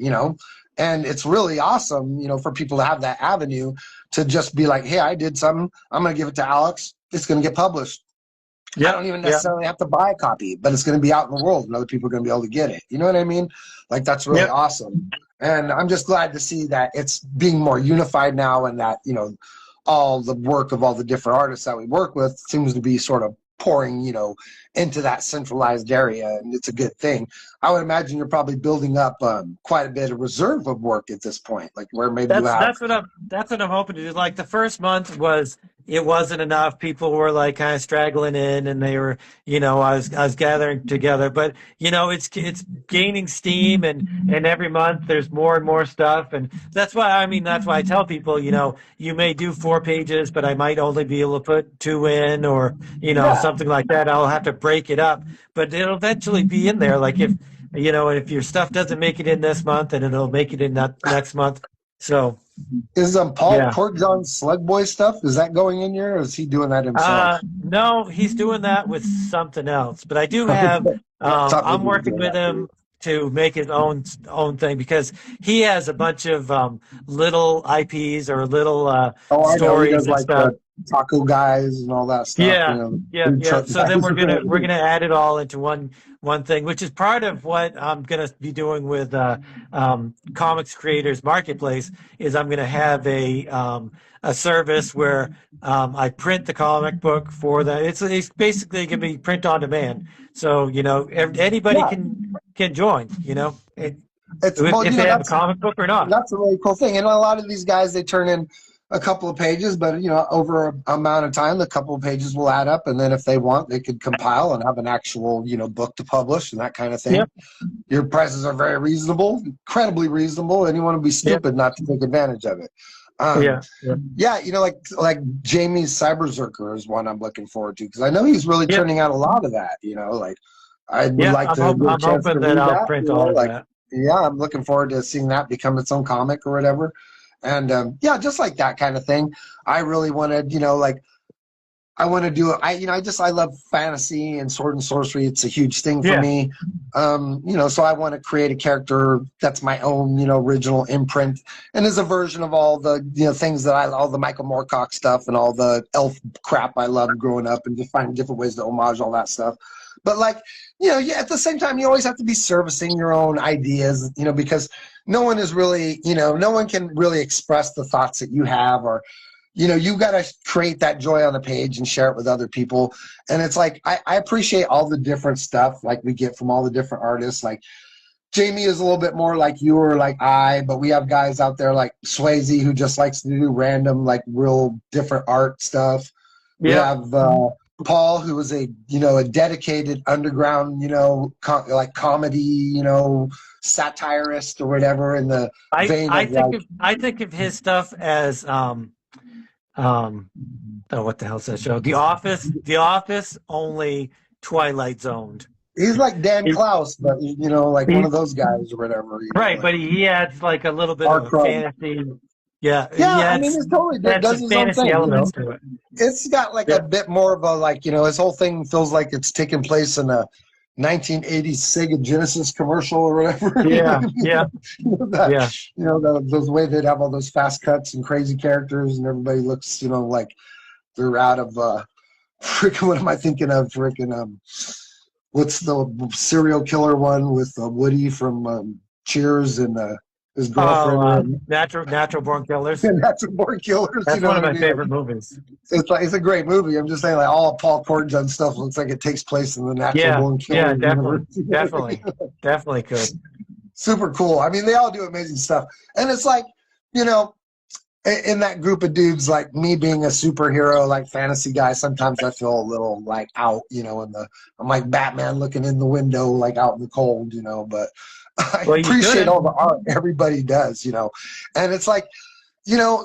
and it's really awesome, for people to have that avenue to just be like, hey, I did something. I'm going to give it to Alex. It's going to get published. I Yep. don't even Yep. necessarily have to buy a copy, but it's going to be out in the world and other people are going to be able to get it. You know what I mean? Like, that's really Yep. awesome. And I'm just glad to see that it's being more unified now and that, all the work of all the different artists that we work with seems to be sort of pouring, into that centralized area. And it's a good thing. I would imagine you're probably building up quite a bit of reserve of work at this point, like where maybe you That's have. that's what I'm hoping to do. Like the first month it wasn't enough. People were like kind of straggling in, and they were, I was gathering together. But it's gaining steam, and every month there's more and more stuff, and that's why I tell people, you may do 4 pages, but I might only be able to put two in, or Yeah. something like that. I'll have to break it up, but it'll eventually be in there. Like if your stuff doesn't make it in this month, and it'll make it in that next month. So Is Paul yeah. Portjohn's Slug Boy stuff, is that going in here or is he doing that himself? No, he's doing that with something else. But I do have. Thought I'm maybe he was working doing with that him too. to make his own thing because he has a bunch of little IPs or little Oh, I know he stories does and like stuff. the taco guys and all that stuff. You Yeah, know, yeah, food yeah. truck So then guys. we're gonna add it all into one thing, which is part of what I'm gonna be doing with Comics Creators Marketplace. Is I'm gonna have a service where I print the comic book for the. It's basically gonna be print on demand. So anybody Yeah, can join. it's well, If you they know, have a comic book or not. that's a really cool thing. And a lot of these guys, they turn in a couple of pages, but over a amount of time, the couple of pages will add up. And then if they want, they could compile and have an actual, book to publish and that kind of thing. Yep. Your prices are very reasonable, incredibly reasonable. Anyone would be Yep. stupid not to take advantage of it. Um, Yeah. Yeah. yeah, like Jamie's Cyberzerker is one I'm looking forward to because I know he's really Yep. turning out a lot of that. Like I would Yeah. like to get a I'm chance to hoping that read I'll that. print all of Like that. yeah, I'm looking forward to seeing that become its own comic or whatever. And yeah, just like that kind of thing. I really wanted, like I want to do it. I love fantasy and sword and sorcery. It's a huge thing for Yeah. me. So I want to create a character that's my own, original imprint and is a version of all the, things that all the Michael Moorcock stuff and all the elf crap I loved growing up and just finding different ways to homage all that stuff. But like, at the same time, you always have to be servicing your own ideas, because no one is really, no one can really express the thoughts that you have or, you got to create that joy on the page and share it with other people. And it's like, I appreciate all the different stuff like we get from all the different artists. Like Jamie is a little bit more like you or like but we have guys out there like Swayze who just likes to do random, like real different art stuff. We Yeah. have Paul, who is a dedicated underground, like comedy, satirist or whatever in the vein of like. I think of his stuff as um oh, what the hell's that show? The Office. The Office only Twilight Zoned. He's like Dan He, Klaus, but like one he, of those guys or whatever. right, Like but he adds like a little bit of our a crowd. fantasy. Yeah, Yeah, yeah, I mean, it totally adds does some his own fantasy thing. elements to it. It's got like a Yeah, bit more of a like his whole thing feels like it's taking place in a 1980s Sega Genesis commercial or whatever. You know yeah, what I mean? yeah, That, yeah. those way they'd have all those fast cuts and crazy characters, and everybody looks like they're out of freaking. What am I thinking of? Freaking what's the serial killer one with Woody from Cheers and his girlfriend Oh, and natural born killers. Natural Born Killers. You That's know one of what I my mean? favorite movies. It's a great movie. I'm just saying, like all Paul Cornjun stuff looks like it takes place in the Natural Yeah, Born yeah, Killers definitely, universe. You know what I mean? definitely could. Super cool. I mean, they all do amazing stuff, and it's like you know, in that group of dudes, like me being a superhero, like fantasy guy, sometimes I feel a little like out, I'm like Batman looking in the window, like out in the cold, but I Well, you appreciate shouldn't. all the art everybody does, and it's like,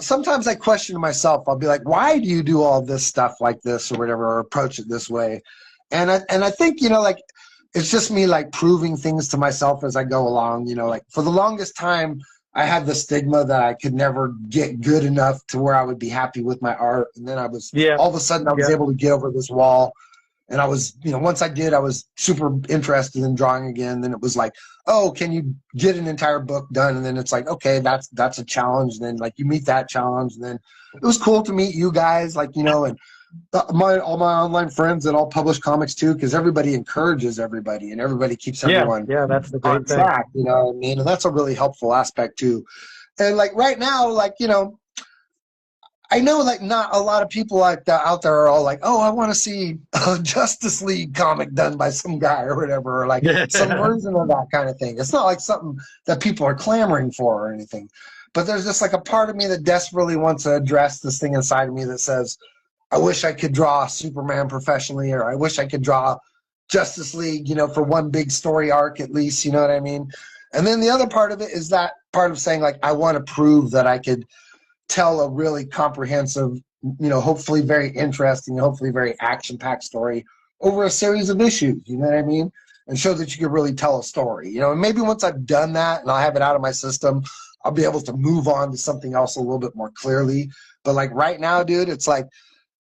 sometimes I question myself. I'll be like, why do you do all this stuff like this or whatever, or approach it this way? And I think, like, it's just me like proving things to myself as I go along, like for the longest time, I had the stigma that I could never get good enough to where I would be happy with my art. And then Yeah, all of a sudden I was yeah, able to get over this wall. And I was, once I did, I was super interested in drawing again. Then it was like, oh, can you get an entire book done? And then it's like, okay, that's a challenge. And then like you meet that challenge. And then it was cool to meet you guys, like, and all my online friends that all publish comics too, because everybody encourages everybody and everybody keeps yeah, everyone yeah. That's the on great thing. track, you know what I mean? And that's a really helpful aspect too. And like right now, like, I know like not a lot of people like that out there are all like, oh, I want to see a Justice League comic done by some guy or whatever, or like some version of that kind of thing. It's not like something that people are clamoring for or anything. But there's just like a part of me that desperately wants to address this thing inside of me that says, I wish I could draw Superman professionally, or I wish I could draw Justice League, for one big story arc at least, you know what I mean? And then the other part of it is that part of saying like, I want to prove that I could tell a really comprehensive, hopefully very interesting, hopefully very action-packed story over a series of issues, you know what I mean? And show that you can really tell a story, and maybe once I've done that and I have it out of my system, I'll be able to move on to something else a little bit more clearly. But like right now, dude, it's like,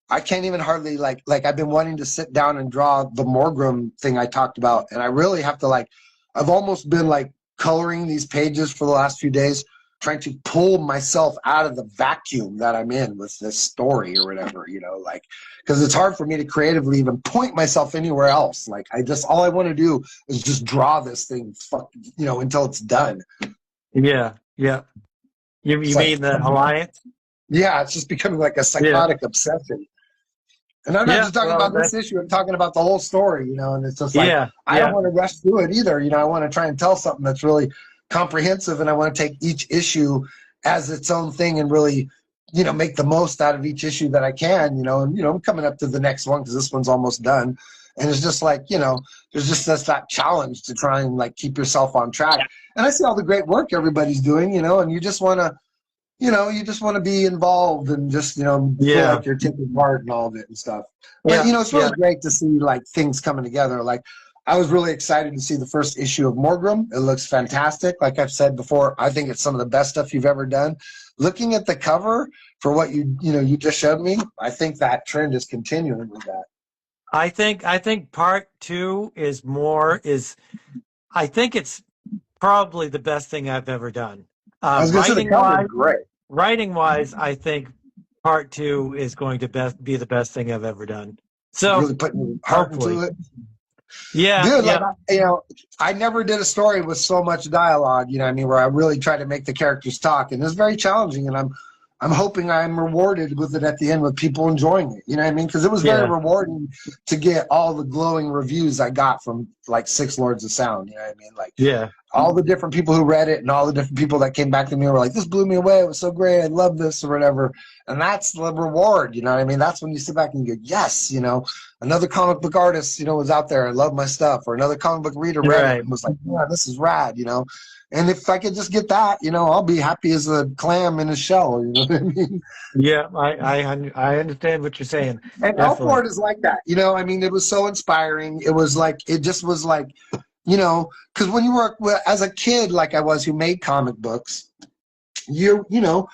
I can't even hardly like I've been wanting to sit down and draw the Morgrim thing I talked about. And I really have to like, I've almost been like coloring these pages for the last few days, trying to pull myself out of the vacuum that I'm in with this story or whatever, like, because it's hard for me to creatively even point myself anywhere else. Like, all I want to do is just draw this thing, until it's done. Yeah. Yeah. You It's mean like, the Alliance? yeah, it's just becoming like a Yeah. psychotic obsession. And I'm not Yeah. just talking Well, about this issue. I'm talking about the whole story, and it's just like, yeah. I don't Yeah. want to rush through it either. I want to try and tell something that's really comprehensive, and I want to take each issue as its own thing and really, make the most out of each issue that I can, and, I'm coming up to the next one because this one's almost done. And it's just like, there's just that challenge to try and like keep yourself on track. And I see all the great work everybody's doing, and you just want to, be involved and just, feel Yeah. like you're taking part in all of it and stuff. But, Yeah. it's really great to see like things coming together. Like, I was really excited to see the first issue of Morgrim. It looks fantastic. Like I've said before, I think it's some of the best stuff you've ever done. Looking at the cover for what you just showed me, I think that trend is continuing with that. I think part 2 I think it's probably the best thing I've ever done. I was going to say the cover is great. Writing wise, I think part 2 is going to be the best thing I've ever done. So really putting heart hopefully. into it. Yeah, dude, yeah. like, I never did a story with so much dialogue, where I really try to make the characters talk, and it's very challenging, and I'm hoping I'm rewarded with it at the end with people enjoying it, because it was very rewarding to get all the glowing reviews I got from like Six Lords of Sound, like all the different people who read it and all the different people that came back to me were like, this blew me away, it was so great, I love this or whatever. And that's the reward, that's when you sit back and you go, yes, another comic book artist, was out there and loved my stuff, or another comic book reader read it and was like, yeah, this is rad, and if I could just get that, I'll be happy as a clam in a shell, you know what I mean? Yeah, I understand what you're saying. And Elflord is like that, it was so inspiring. It was like, it just was like, because when you were, as a kid, like I was, who made comic books, that's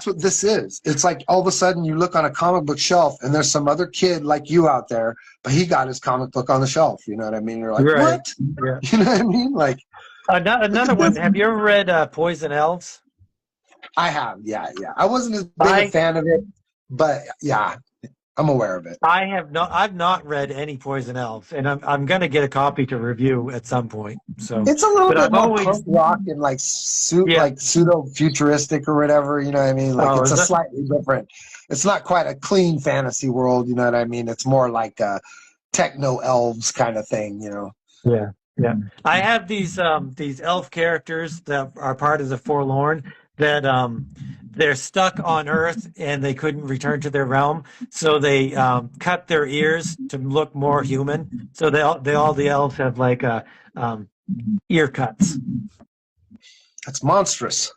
what this is. It's like all of a sudden you look on a comic book shelf and there's some other kid like you out there, but he got his comic book on the shelf. You know what I mean? You're like, what? Yeah. You know what I mean? Like another one. Have you ever read Poison Elves? I have. Yeah. I wasn't as big a fan of it, but yeah, I'm aware of it. I've not read any Poison Elves, and I'm gonna get a copy to review at some point. So it's a little bit more punk rock and like pseudo futuristic or whatever. You know what I mean? Like it's slightly different. It's not quite a clean fantasy world. You know what I mean? It's more like a techno elves kind of thing. Yeah. I have these elf characters that are part of the Forlorn that they're stuck on Earth and they couldn't return to their realm, so they cut their ears to look more human. So all the elves have like ear cuts. That's monstrous.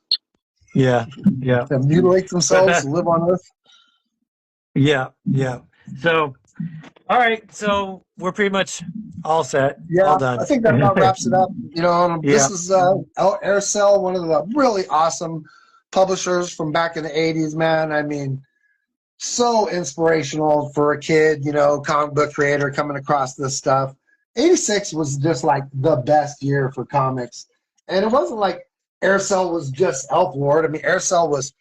Yeah. They mutilate themselves to live on Earth. Yeah. So, all right. So we're pretty much all set. Yeah, all done. I think that about wraps it up. This is Aircell, one of the really awesome publishers from back in the 80s, man. So inspirational for a kid, comic book creator coming across this stuff. 86 was just like the best year for comics. And it wasn't like Aircell was just Elflord. Aircell was,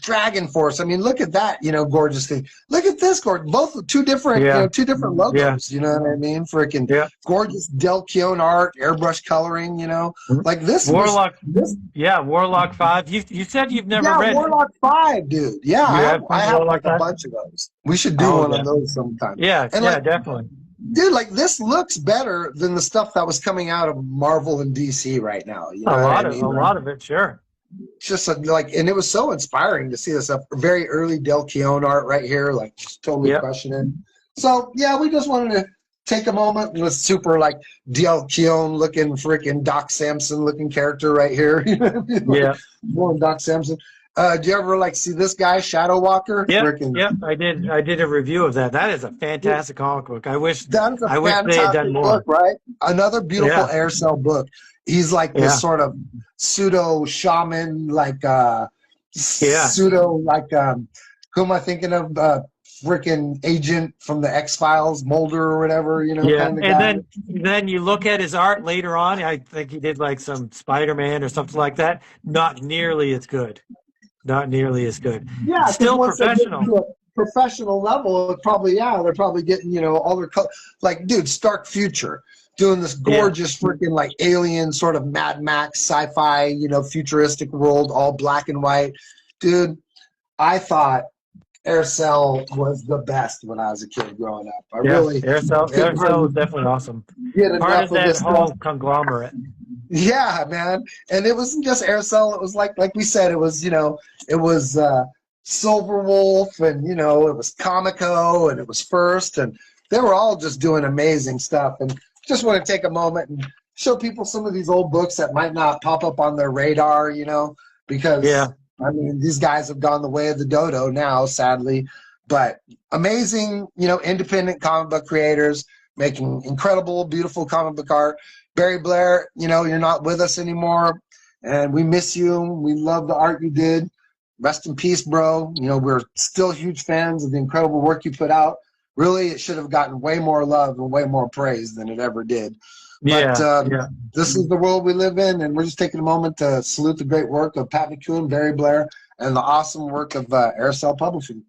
Dragon Force. Look at that, gorgeous thing. Look at this, both two different logos. You know what I mean? Freaking gorgeous Del Keown art, airbrush coloring. Like this. Warlock. Warlock 5. You said you've never read Warlock 5, dude. Yeah, I have like a bunch of those. We should do one of those sometime. Yeah, definitely. Dude, like this looks better than the stuff that was coming out of Marvel and DC right now. A lot of it, sure. Just and it was so inspiring to see this very early Del Keown art right here, like just totally crushing it. So yeah, we just wanted to take a moment with super like Del Keown looking freaking Doc Samson looking character right here. More Doc Samson. Do you ever see this guy Shadow Walker? Yeah, I did a review of that. That is a fantastic comic book. I wish they had done more. Book, right? Another beautiful Aircell book. He's like this sort of pseudo shaman, pseudo who am I thinking of? freaking agent from the X-Files, Mulder or whatever, Yeah, kind of and guy. then you look at his art later on. I think he did like some Spider-Man or something like that. Not nearly as good. Not nearly as good. Yeah, because Still once they get professional. to a professional level, it probably, they're probably getting, all their like, dude, Stark Future doing this Yeah, gorgeous freaking like alien sort of Mad Max sci-fi, futuristic world, all black and white. Dude, I thought Aircel was the best when I was a kid growing up. I yeah. really couldn't Aircell hardly was definitely awesome. get Part enough of of that this stuff. whole conglomerate. Yeah, man. And it wasn't just Aircel. It was like we said, it was, it was Silver Wolf, and it was Comico, and it was First, and they were all just doing amazing stuff. And just want to take a moment and show people some of these old books that might not pop up on their radar, Yeah, because I mean these guys have gone the way of the dodo now, sadly. But amazing, independent comic book creators making incredible, beautiful comic book art. Barry Blair, you're not with us anymore, and we miss you. We love the art you did. Rest in peace, bro. We're still huge fans of the incredible work you put out. Really, it should have gotten way more love and way more praise than it ever did. But yeah. this is the world we live in, and we're just taking a moment to salute the great work of Pat McEwen, Barry Blair, and the awesome work of Aircel Publishing.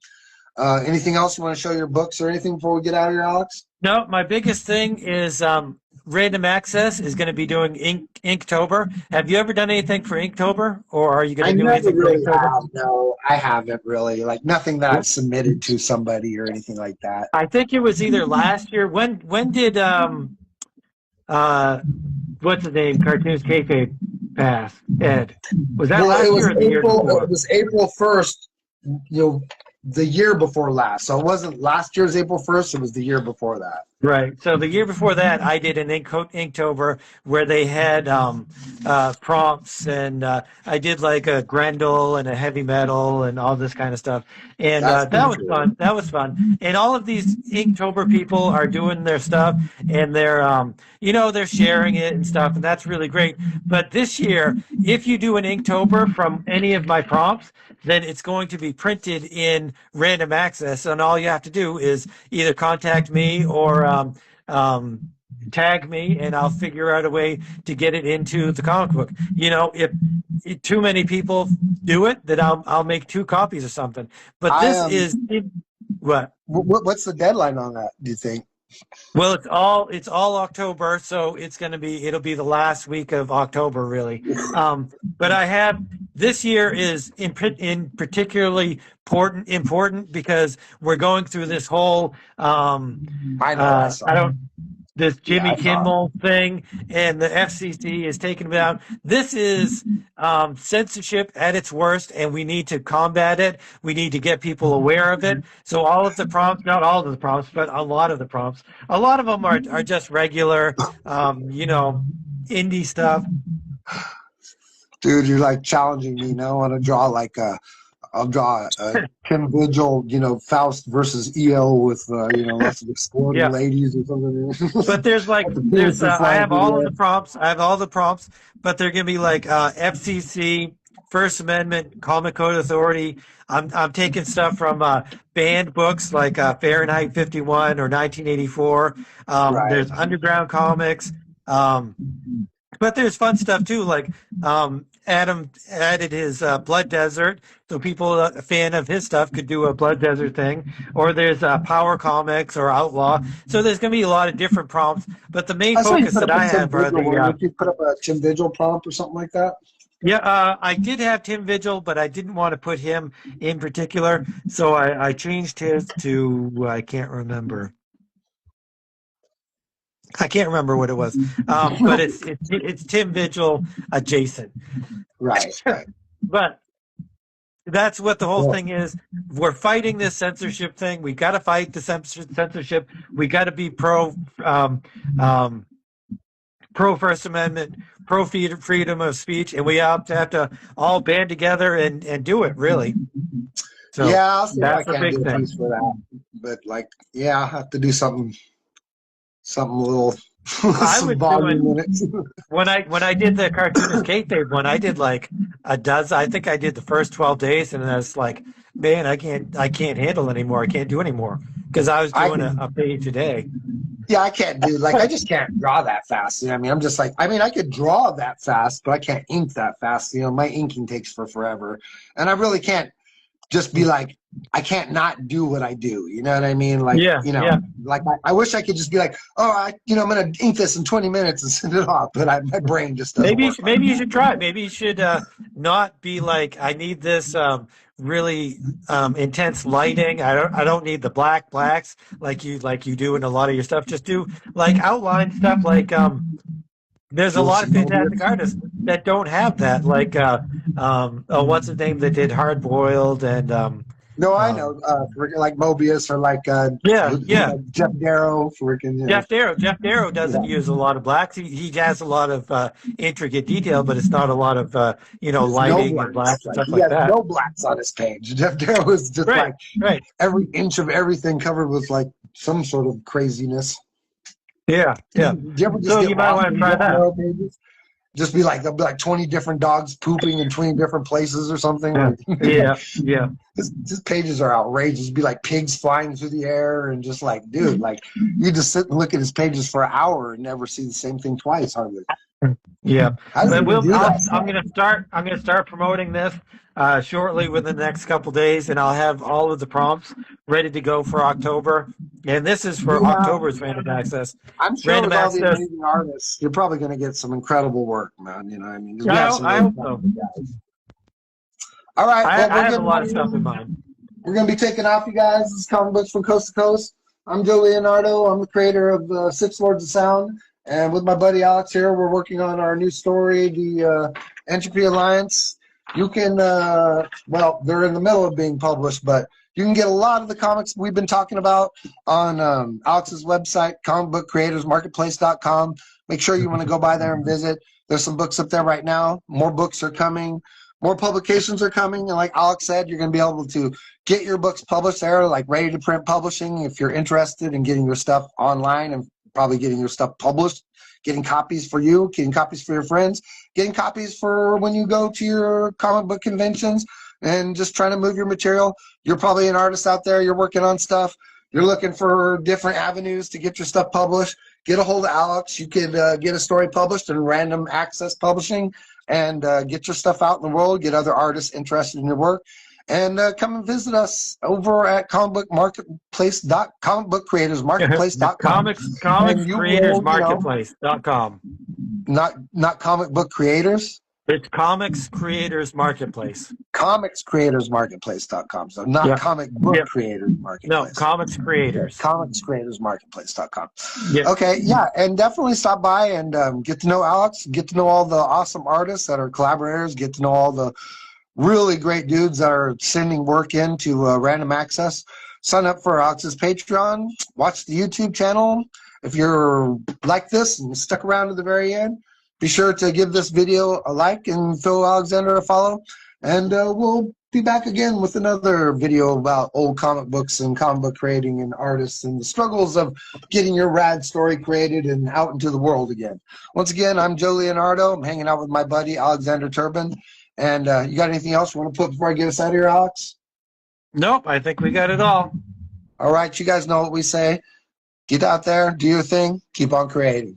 Anything else you want to show your books or anything before we get out of here, Alex? No, my biggest thing is Random Access is going to be doing Inktober. Have you ever done anything for Inktober, or are you going I to do never anything for really Inktober? have. No, I haven't really. Like nothing that I've submitted to somebody or anything like that. I think it was either last year. When did uh what's his name? Cartoons Kayfabe pass? Ed. Was that Well, it last was year or the year April. before? It was April 1st. The year before last. So it wasn't last year's April 1st. It was the year before that. Right. So the year before that, I did an Inktober where they had prompts, and I did like a Grendel and a heavy metal and all this kind of stuff, and That's that pretty was cool. fun. That was fun. And all of these Inktober people are doing their stuff, and they're sharing it and stuff, and that's really great. But this year, if you do an Inktober from any of my prompts, then it's going to be printed in Random Access, and all you have to do is either contact me or tag me, and I'll figure out a way to get it into the comic book. If too many people do it, then I'll make 2 copies or something. But I this is what. What's the deadline on that? Do you think? Well, it's all October, so it'll be the last week of October, really. But I have this year is in particularly important because we're going through this whole I know. I I saw. don't this Yeah, Jimmy I saw. Kimmel thing, and the FCC is taking it down. This is censorship at its worst, and we need to combat it. We need to get people aware of it. So all of the prompts, not all of the prompts, but a lot of the prompts, a lot of them are just regular, indie stuff. Dude, you're like challenging me now. I want to draw like I'll draw a Kim Vigil, Faust versus EO with lots of exploding Yeah. ladies or something. But there's like The there's penises I flying have through the all of air. the prompts. I have all the prompts, but they're gonna be like FCC, First Amendment, Comic Code Authority. I'm taking stuff from banned books like Fahrenheit 51 or 1984. Right. There's underground comics. But there's fun stuff too, like Adam added his Blood Desert, so people a fan of his stuff could do a Blood Desert thing. Or there's Power Comics or Outlaw. So there's going to be a lot of different prompts. But the main I saw you focus put that up a I Tim have are Vigil one. the Did you put up a Tim Vigil prompt or something like that? I did have Tim Vigil, but I didn't want to put him in particular, so I changed his to I can't remember. I can't remember what it was, but it's Tim Vigil adjacent. Right. Right. But that's what the whole Well, thing is. We're fighting this censorship thing. We got to fight the censorship. We got to be um, pro First Amendment, pro freedom of speech, and we have to all band together and do it. Really. So yeah, I'll see if I that's the can big do a thing. piece for that. But yeah, I'll have to do something a little I some was volume in doing it. when I did the cartoonist kayfabe one. I did like a dozen. I think I did the first 12 days, and that's like man, I can't handle anymore. I can't do anymore because I was I doing can, a page a day. yeah, I can't do like I just can't draw that fast. You know what I mean? I'm just like I mean I could draw that fast, but I can't ink that fast. You know, my inking takes forever, and I really can't just be like I can't not do what I do. You know what I mean? Like Yeah, you know, yeah. like I wish I could just be like, oh, I'm gonna ink this in 20 minutes and send it off, but my brain just doesn't work like Maybe you should try it. Maybe you should not be like, I need this really intense lighting. I don't need the blacks like you do in a lot of your stuff. Just do like outline stuff. Like there's a lot of fantastic that. artists that don't have that. Like oh, what's his name that did Hard Boiled and No, I know. um, Freaking like Mobius or like yeah, yeah. Jeff Darrow. Freaking, you know. Jeff Darrow doesn't Yeah. use a lot of blacks. He has a lot of intricate detail, but it's not a lot of There's no lighting and blacks. blacks and Like stuff he like has that. no blacks on his page. Jeff Darrow is just Right, like right. every inch of everything covered with like some sort of craziness. Yeah, yeah. Do you ever just So get you might lost want to in try Jeff that. Darrow pages? Just be like there'll be like 20 different dogs pooping in 20 different places or something. Yeah, Like yeah, yeah. his pages are outrageous. Be like pigs flying through the air and just like, dude, like you just sit and look at his pages for an hour and never see the same thing twice, hardly. Yeah, How does he but even do that I'm stuff? gonna start. I'm gonna start promoting this shortly within the next couple days, and I'll have all of the prompts ready to go for October. And this is for Yeah, October's random access. I'm sure Random with all the access. amazing artists, you're probably going to get some incredible work, man. You know what I mean? 'Cause we have some I really hope so. talented guys. All right, well, I we're have a getting lot out of of stuff in here. mind. We're going to be taking off, you guys. This is Comic Books from Coast to Coast. I'm Joe Leonardo. I'm the creator of Six Lords of Sound. And with my buddy Alex here, we're working on our new story, the Entropy Alliance. You can, well, they're in the middle of being published, but you can get a lot of the comics we've been talking about on Alex's website, comicbookcreatorsmarketplace.com. Make sure you want to go by there and visit. There's some books up there right now. More books are coming. More publications are coming. And like Alex said, you're going to be able to get your books published there, like ready to print publishing. If you're interested in getting your stuff online and probably getting your stuff published, getting copies for you, getting copies for your friends, getting copies for when you go to your comic book conventions and just trying to move your material. You're probably an artist out there. You're working on stuff. You're looking for different avenues to get your stuff published. Get a hold of Alex. You could get a story published in Random Access Publishing and get your stuff out in the world, get other artists interested in your work, and come and visit us over at The comicbookcreatorsmarketplace.com. comics And you creators will, you know, marketplace.com. not comic book creators, It's comics creators marketplace. comicscreatorsmarketplace.com. So not Yeah. comic book Yeah. creators No, marketplace. comics creators. Comicscreatorsmarketplace.com. Yeah. Okay, yeah, and definitely stop by and get to know Alex, get to know all the awesome artists that are collaborators, get to know all the really great dudes that are sending work into Random Access. Sign up for Alex's Patreon, watch the YouTube channel. If you're like this and stuck around to the very end, be sure to give this video a like and Phil Alexander a follow. And we'll be back again with another video about old comic books and comic book creating and artists and the struggles of getting your rad story created and out into the world again. Once again, I'm Joe Leonardo. I'm hanging out with my buddy Alexander Turbin. And you got anything else you want to put before I get us out of here, Alex? Nope, I think we got it all. All right, you guys know what we say. Get out there, do your thing, keep on creating.